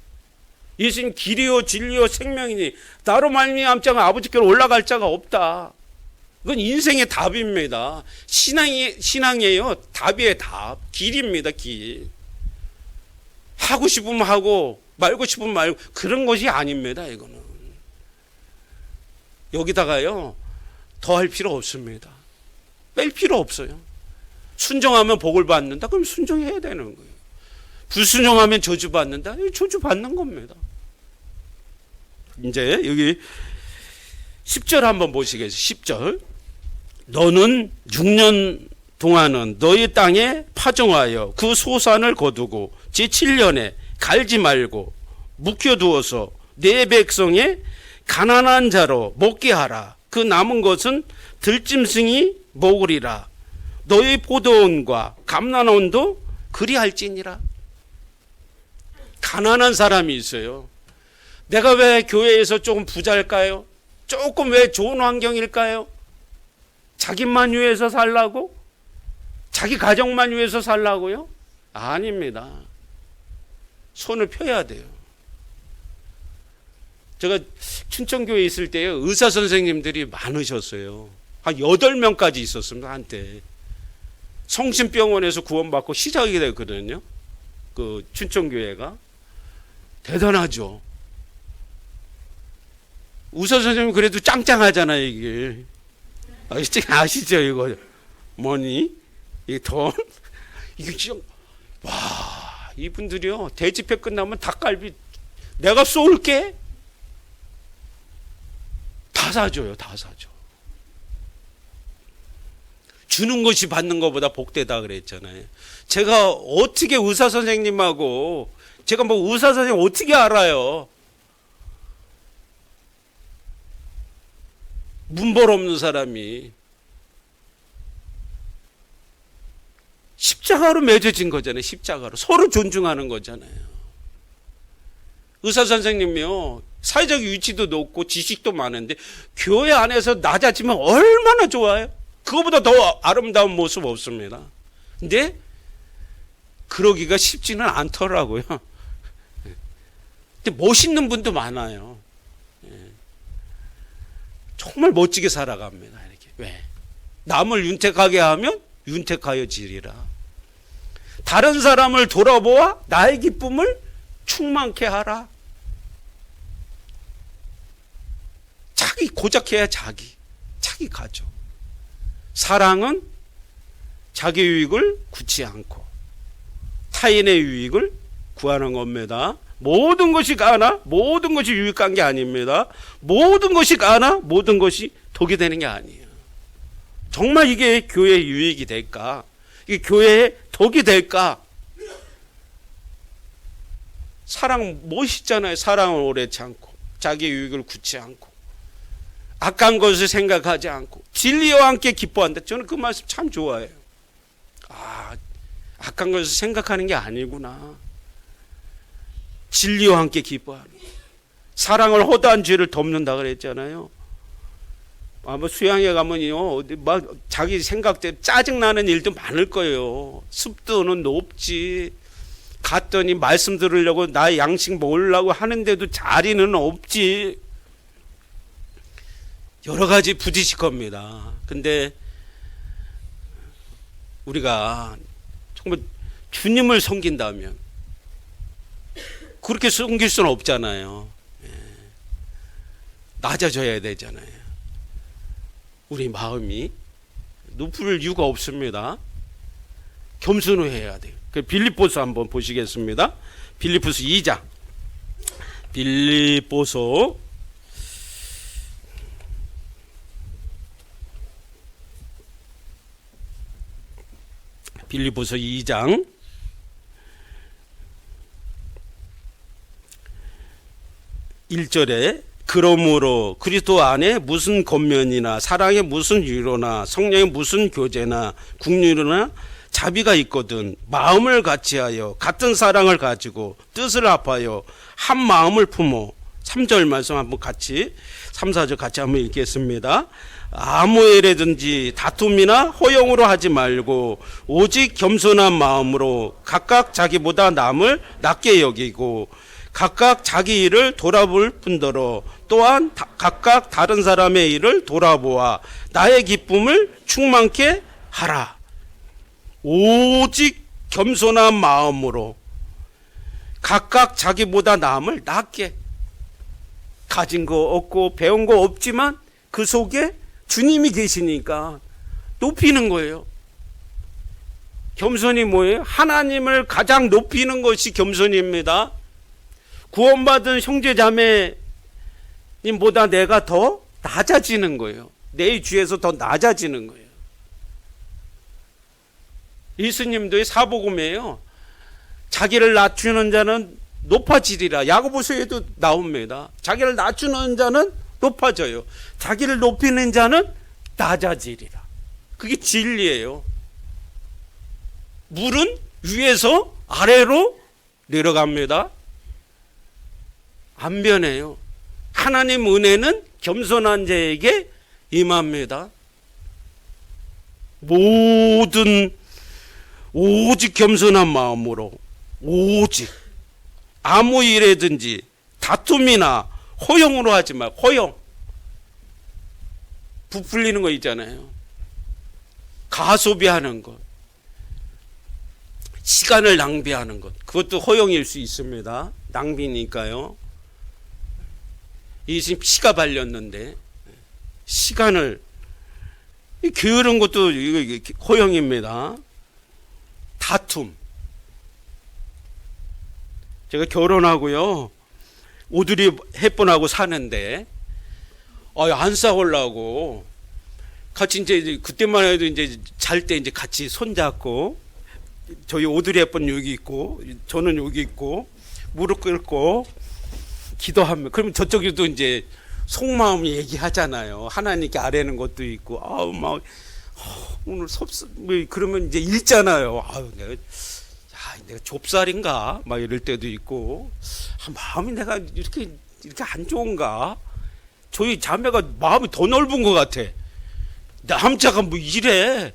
예수님 길이요 진리요 생명이니 나로 말미암자가 아버지께로 올라갈 자가 없다. 그건 인생의 답입니다. 신앙이에요. 답이에요. 답. 길입니다. 길. 하고 싶으면 하고 말고 싶으면 말고 그런 것이 아닙니다. 이거는. 여기다가요 더 할 필요 없습니다. 뺄 필요 없어요. 순종하면 복을 받는다. 그럼 순종해야 되는 거예요. 불순종하면 저주받는다. 저주받는 겁니다. 이제 여기 10절 한번 보시겠어요. 10절. 너는 6년 동안은 너희 땅에 파종하여 그 소산을 거두고 제7년에 갈지 말고 묵혀두어서 내 백성의 가난한 자로 먹게 하라. 그 남은 것은 들짐승이 먹으리라. 너희 포도원과 감람원도 그리할지니라. 가난한 사람이 있어요. 내가 왜 교회에서 조금 부자일까요? 조금 왜 좋은 환경일까요? 자기만 위해서 살라고? 자기 가정만 위해서 살라고요? 아닙니다. 손을 펴야 돼요. 제가 춘천교회에 있을 때요 의사 선생님들이 많으셨어요. 한 8명까지 있었습니다. 한때 성심병원에서 구원받고 시작이 됐거든요. 그 춘천교회가 대단하죠. 의사 선생님 그래도 짱짱하잖아요. 이게 아시죠? 이거 뭐니? 이 돈 이게 진짜 와 이분들이요 대집회 끝나면 닭갈비 내가 쏠게 다 사줘요. 다 사줘. 주는 것이 받는 것보다 복되다 그랬잖아요. 제가 어떻게 의사 선생님하고 제가 뭐 의사 선생님 어떻게 알아요? 문벌 없는 사람이 십자가로 맺어진 거잖아요. 십자가로 서로 존중하는 거잖아요. 의사 선생님이요 사회적 위치도 높고 지식도 많은데 교회 안에서 낮아지면 얼마나 좋아요. 그거보다 더 아름다운 모습 없습니다. 근데 그러기가 쉽지는 않더라고요. 근데 멋있는 분도 많아요. 정말 멋지게 살아갑니다. 이렇게. 왜? 남을 윤택하게 하면 윤택하여 지리라. 다른 사람을 돌아보아 나의 기쁨을 충만케 하라. 자기 고작해야 자기 가져. 사랑은 자기 유익을 구치 않고 타인의 유익을 구하는 겁니다. 모든 것이 가나 모든 것이 유익한 게 아닙니다. 모든 것이 가나 모든 것이 독이 되는 게 아니에요. 정말 이게 교회의 유익이 될까? 이게 교회의 덕이 될까? 사랑 멋있잖아요. 사랑을 오래 참고 자기 유익을 구치 않고 악한 것을 생각하지 않고 진리와 함께 기뻐한다. 저는 그 말씀 참 좋아해요. 악한 것을 생각하는 게 아니구나. 진리와 함께 기뻐하는. 사랑을 허다한 죄를 덮는다 그랬잖아요. 뭐 수양회 가면요, 막 자기 생각대로 짜증나는 일도 많을 거예요. 습도는 높지. 갔더니 말씀 들으려고 나의 양식 먹으려고 하는데도 자리는 없지. 여러 가지 부딪힐 겁니다. 근데 우리가 정말 주님을 섬긴다면 그렇게 섬길 수는 없잖아요. 낮아져야 되잖아요. 우리 마음이 높을 이유가 없습니다. 겸손해야 돼요. 빌립보서 한번 보시겠습니다. 빌립보서 2장. 빌립보서 2장 1절에 그러므로 그리스도 안에 무슨 권면이나 사랑에 무슨 위로나 성령의 무슨 교제나 국률이나 자비가 있거든 마음을 같이하여 같은 사랑을 가지고 뜻을 합하여 한 마음을 품어 3절 말씀 한번 같이 3, 4절 같이 한번 읽겠습니다. 아무 일에든지 다툼이나 허용으로 하지 말고 오직 겸손한 마음으로 각각 자기보다 남을 낮게 여기고 각각 자기 일을 돌아볼 뿐더러 또한 각각 다른 사람의 일을 돌아보아 나의 기쁨을 충만케 하라. 오직 겸손한 마음으로 각각 자기보다 남을 낮게. 가진 거 없고 배운 거 없지만 그 속에 주님이 계시니까 높이는 거예요. 겸손이 뭐예요? 하나님을 가장 높이는 것이 겸손입니다. 구원받은 형제자매님보다 내가 더 낮아지는 거예요. 내 주에서 더 낮아지는 거예요. 예수님도 사복음이에요. 자기를 낮추는 자는 높아지리라. 야고보서에도 나옵니다. 자기를 낮추는 자는 높아져요. 자기를 높이는 자는 낮아지리라. 그게 진리예요. 물은 위에서 아래로 내려갑니다. 안 변해요. 하나님 은혜는 겸손한 자에게 임합니다. 오직 겸손한 마음으로 오직 아무 일에든지 다툼이나 허용으로 하지 마. 허용. 부풀리는 거 있잖아요. 가소비하는 것. 시간을 낭비하는 것. 그것도 허용일 수 있습니다. 낭비니까요. 이 지금 피가 발렸는데 시간을 게으른 것도 허용입니다. 다툼. 제가 결혼하고요. 오드리 헵번하고 사는데 안 싸우려고 같이 이제 그때만 해도 이제 잘 때 이제 같이 손잡고 저희 오드리 헵번 여기 있고 저는 여기 있고 무릎 꿇고 기도하면 그러면 저쪽에도 이제 속마음 얘기하잖아요. 하나님께 아뢰는 것도 있고 막 오늘 그러면 이제 읽잖아요. 내가 좁쌀인가 막 이럴 때도 있고 마음이 내가 이렇게 안 좋은가. 저희 자매가 마음이 더 넓은 것 같아. 남자가 뭐 이래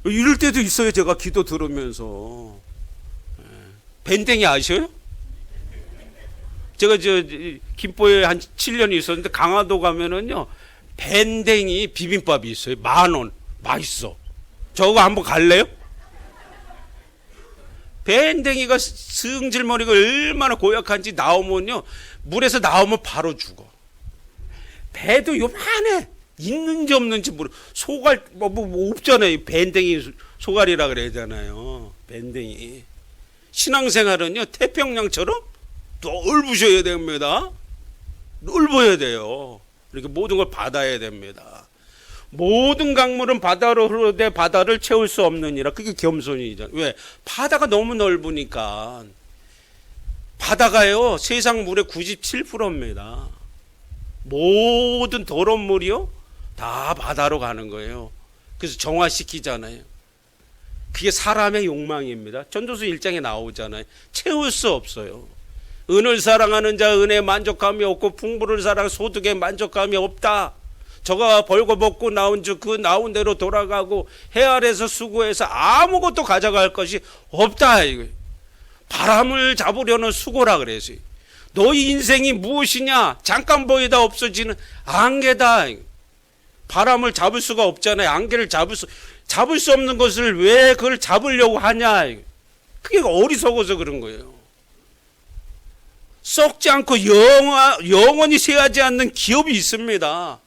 이럴 때도 있어요. 제가 기도 들으면서. 밴댕이 아셔요? 제가 김포에 한 7년 있었는데 강화도 가면은요 밴댕이 비빔밥이 있어요. 10,000원. 맛있어. 저거 한번 갈래요? 밴댕이가 승질머리가 얼마나 고약한지 나오면요, 물에서 나오면 바로 죽어. 배도 요만해. 있는지 없는지 모르. 소갈 뭐 없잖아요. 밴댕이 소갈이라 그러잖아요. 밴댕이. 신앙생활은요, 태평양처럼 넓으셔야 됩니다. 넓어야 돼요. 이렇게 모든 걸 받아야 됩니다. 모든 강물은 바다로 흐르되 바다를 채울 수 없느니라. 그게 겸손이잖아요. 왜? 바다가 너무 넓으니까. 바다가요, 세상 물의 97%입니다. 모든 더러운 물이요, 다 바다로 가는 거예요. 그래서 정화시키잖아요. 그게 사람의 욕망입니다. 전도서 1장에 나오잖아요. 채울 수 없어요. 은을 사랑하는 자 은혜에 만족감이 없고 풍부를 사랑 소득에 만족감이 없다. 저가 벌거벗고 나온 즉 그 나온 대로 돌아가고 해 아래서 수고해서 아무것도 가져갈 것이 없다. 이거 바람을 잡으려는 수고라 그래서 너희 인생이 무엇이냐? 잠깐 보이다 없어지는 안개다. 바람을 잡을 수가 없잖아요. 안개를 잡을 수 없는 것을 왜 그걸 잡으려고 하냐? 그게 어리석어서 그런 거예요. 썩지 않고 영원히 쇠하지 않는 기업이 있습니다.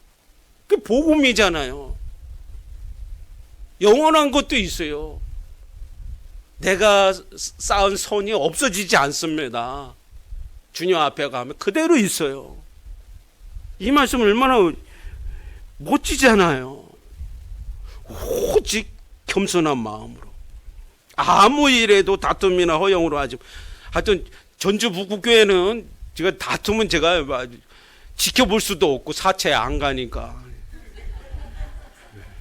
그게 복음이잖아요. 영원한 것도 있어요. 내가 쌓은 선이 없어지지 않습니다. 주님 앞에 가면 그대로 있어요. 이 말씀 얼마나 멋지잖아요. 오직 겸손한 마음으로 아무 일에도 다툼이나 허용으로 하지. 하여튼 전주 북구교회는 제가 다투면 제가 지켜볼 수도 없고 사채 안 가니까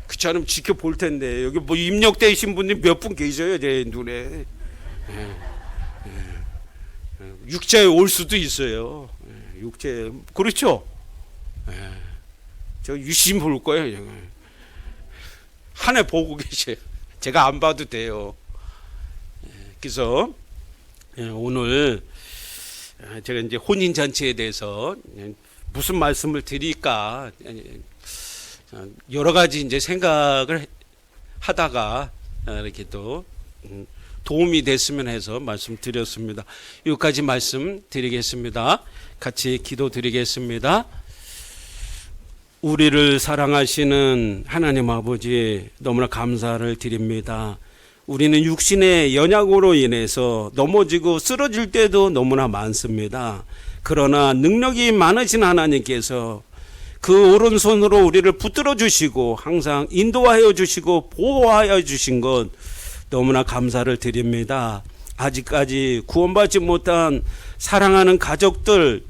그렇지 않으면 지켜볼 텐데 여기 뭐 입력되신 분이 몇 분 계셔요 제 눈에. 육체에 올 수도 있어요. 육체 그렇죠. 저 유심 볼 거예요. 한 해 보고 계셔요. 제가 안 봐도 돼요. 그래서 오늘 제가 이제 혼인 잔치에 대해서 무슨 말씀을 드릴까 여러 가지 이제 생각을 하다가 이렇게 또 도움이 됐으면 해서 말씀드렸습니다. 여기까지 말씀드리겠습니다. 같이 기도드리겠습니다. 우리를 사랑하시는 하나님 아버지 너무나 감사를 드립니다. 우리는 육신의 연약으로 인해서 넘어지고 쓰러질 때도 너무나 많습니다. 그러나 능력이 많으신 하나님께서 그 오른손으로 우리를 붙들어 주시고 항상 인도하여 주시고 보호하여 주신 것 너무나 감사를 드립니다. 아직까지 구원받지 못한 사랑하는 가족들,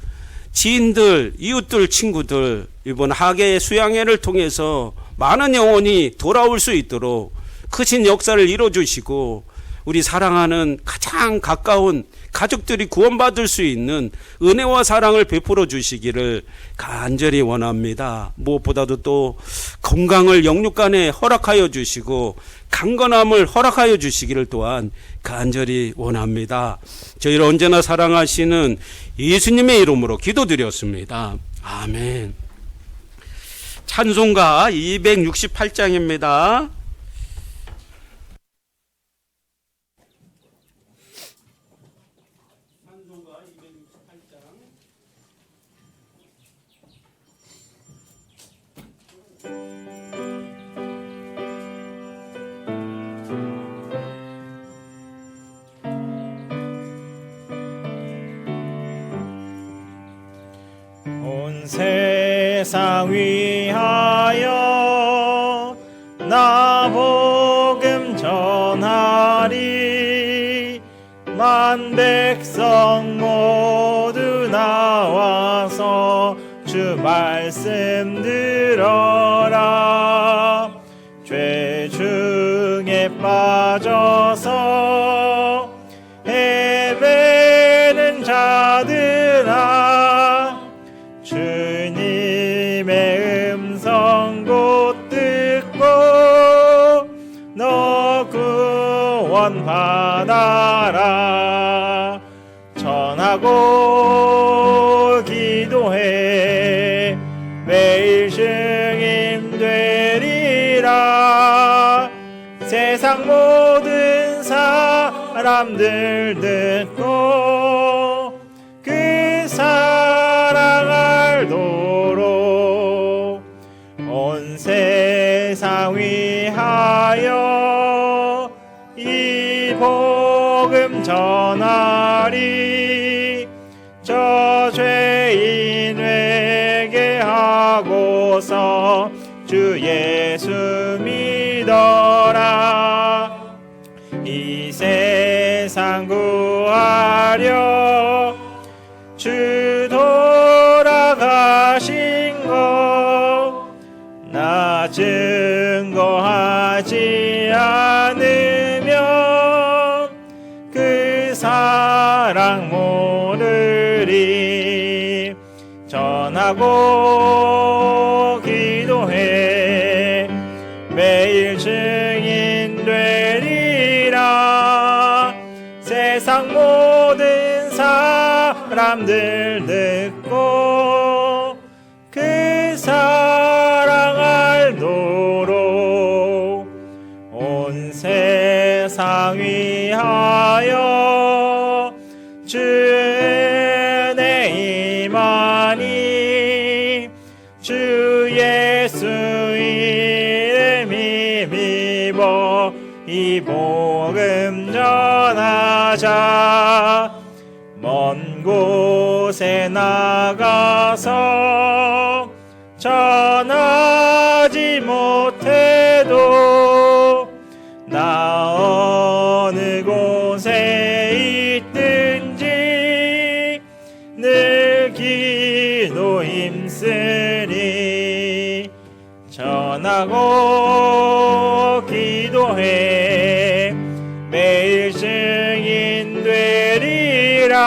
지인들, 이웃들, 친구들 이번 하계 수양회를 통해서 많은 영혼이 돌아올 수 있도록 크신 역사를 이루어주시고 우리 사랑하는 가장 가까운 가족들이 구원받을 수 있는 은혜와 사랑을 베풀어 주시기를 간절히 원합니다. 무엇보다도 또 건강을 영육간에 허락하여 주시고 강건함을 허락하여 주시기를 또한 간절히 원합니다. 저희를 언제나 사랑하시는 예수님의 이름으로 기도드렸습니다. 아멘. 찬송가 268장입니다. 온 세상 위하여 나 복음 전하리 만 백성 모두 나와서 주 말씀 들어라 죄 중에 빠져서 헤매는 자들아 주님의 음성 곧 듣고 너 구원 받아라 전하고 기도해 매일 중에 세상 모든 사람들 듣고 그 사랑 알도록 온 세상 위하여 이 복음 전하리. 저 죄인 회개하고서 주 예수 믿어라. 이 세상 구하려 주 돌아가신 것 나 증거하지 않으면 그 사랑 모르리. 전하고 기도해 매일 증인 되리라. 세상 모든 사람들 듣고 그 사랑 알도록 온 세상 위하여 주 은혜 임하니. 주 예수 이름 힘입어 이 복음 전하자. 먼 곳에 나가서 전하지 못해도 나 어느 곳에 있든지 늘 기도 힘쓰리. 전하고 기도해 매일 증인 되리라.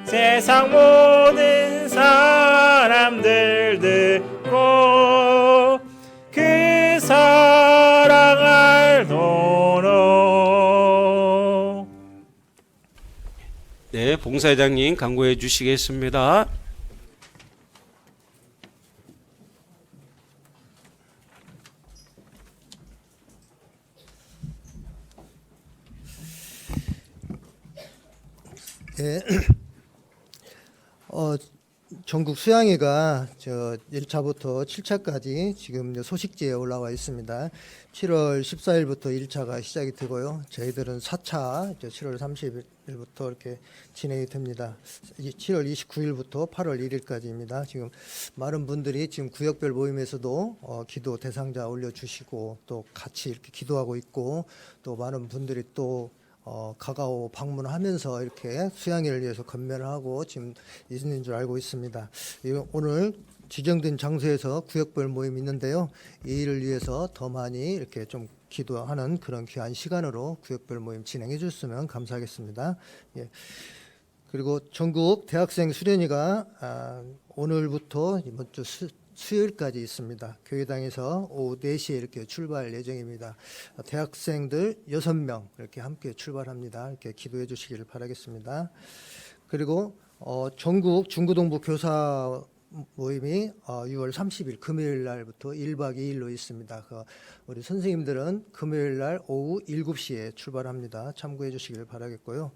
세상 모든 사람들 듣고 그 사랑 알도록. 네, 봉사회장님 강구해 주시겠습니다. 예. 전국 수양회가 1차부터 7차까지 지금 소식지에 올라와 있습니다. 7월 14일부터 1차가 시작이 되고요. 저희들은 4차 7월 30일부터 이렇게 진행이 됩니다. 7월 29일부터 8월 1일까지입니다. 지금 많은 분들이 지금 구역별 모임에서도 기도 대상자 올려주시고 또 같이 이렇게 기도하고 있고 또 많은 분들이 또 가가오 방문하면서 이렇게 수양회를 위해서 건면을 하고 지금 있는 줄 알고 있습니다. 오늘 지정된 장소에서 구역별 모임이 있는데요. 이 일을 위해서 더 많이 이렇게 좀 기도하는 그런 귀한 시간으로 구역별 모임 진행해 주셨으면 감사하겠습니다. 예. 그리고 전국 대학생 수련회가 오늘부터 이번 주 수요일까지 있습니다. 교회당에서 오후 4시에 이렇게 출발 예정입니다. 대학생들 6명 이렇게 함께 출발합니다. 이렇게 기도해 주시기를 바라겠습니다. 그리고 전국 중고등부 교사 모임이 6월 30일 금요일 날부터 1박 2일로 있습니다. 우리 선생님들은 금요일 날 오후 7시에 출발합니다. 참고해 주시기를 바라겠고요.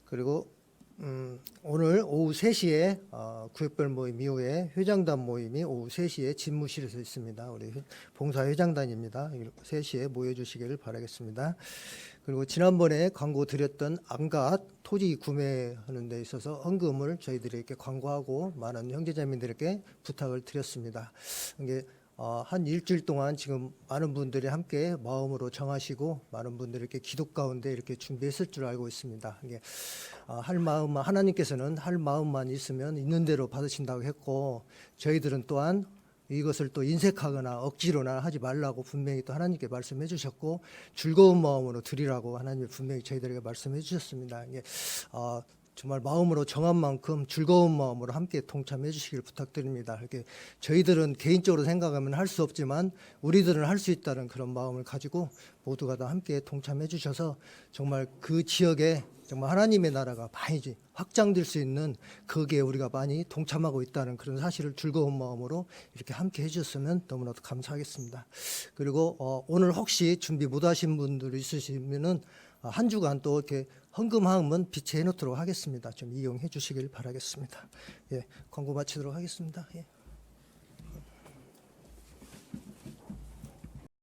그리고 오늘 오후 3시에 구역별 모임 이후에 회장단 모임이 오후 3시에 집무실에서 있습니다. 우리 봉사회장단입니다. 3시에 모여주시기를 바라겠습니다. 그리고 지난번에 광고 드렸던 안갓 토지 구매하는 데 있어서 헌금을 저희들이 이렇게 광고하고 많은 형제자매들에게 부탁을 드렸습니다. 이게 한 일주일 동안 지금 많은 분들이 함께 마음으로 정하시고 많은 분들이 이렇게 기도 가운데 이렇게 준비했을 줄 알고 있습니다. 이게 할 마음만 하나님께서는 할 마음만 있으면 있는 대로 받으신다고 했고 저희들은 또한 이것을 또 인색하거나 억지로나 하지 말라고 분명히 또 하나님께 말씀해 주셨고 즐거운 마음으로 드리라고 하나님이 분명히 저희들에게 말씀해 주셨습니다. 이게 정말 마음으로 정한 만큼 즐거운 마음으로 함께 동참해 주시길 부탁드립니다. 이렇게 저희들은 개인적으로 생각하면 할 수 없지만 우리들은 할 수 있다는 그런 마음을 가지고 모두가 다 함께 동참해 주셔서 정말 그 지역에 정말 하나님의 나라가 많이 확장될 수 있는 거기에 우리가 많이 동참하고 있다는 그런 사실을 즐거운 마음으로 이렇게 함께 해주셨으면 너무나도 감사하겠습니다. 그리고 오늘 혹시 준비 못하신 분들 있으시면은 한 주간 또 이렇게 헌금함은 비치해 놓도록 하겠습니다. 좀 이용해 주시길 바라겠습니다. 예, 광고 마치도록 하겠습니다. 예.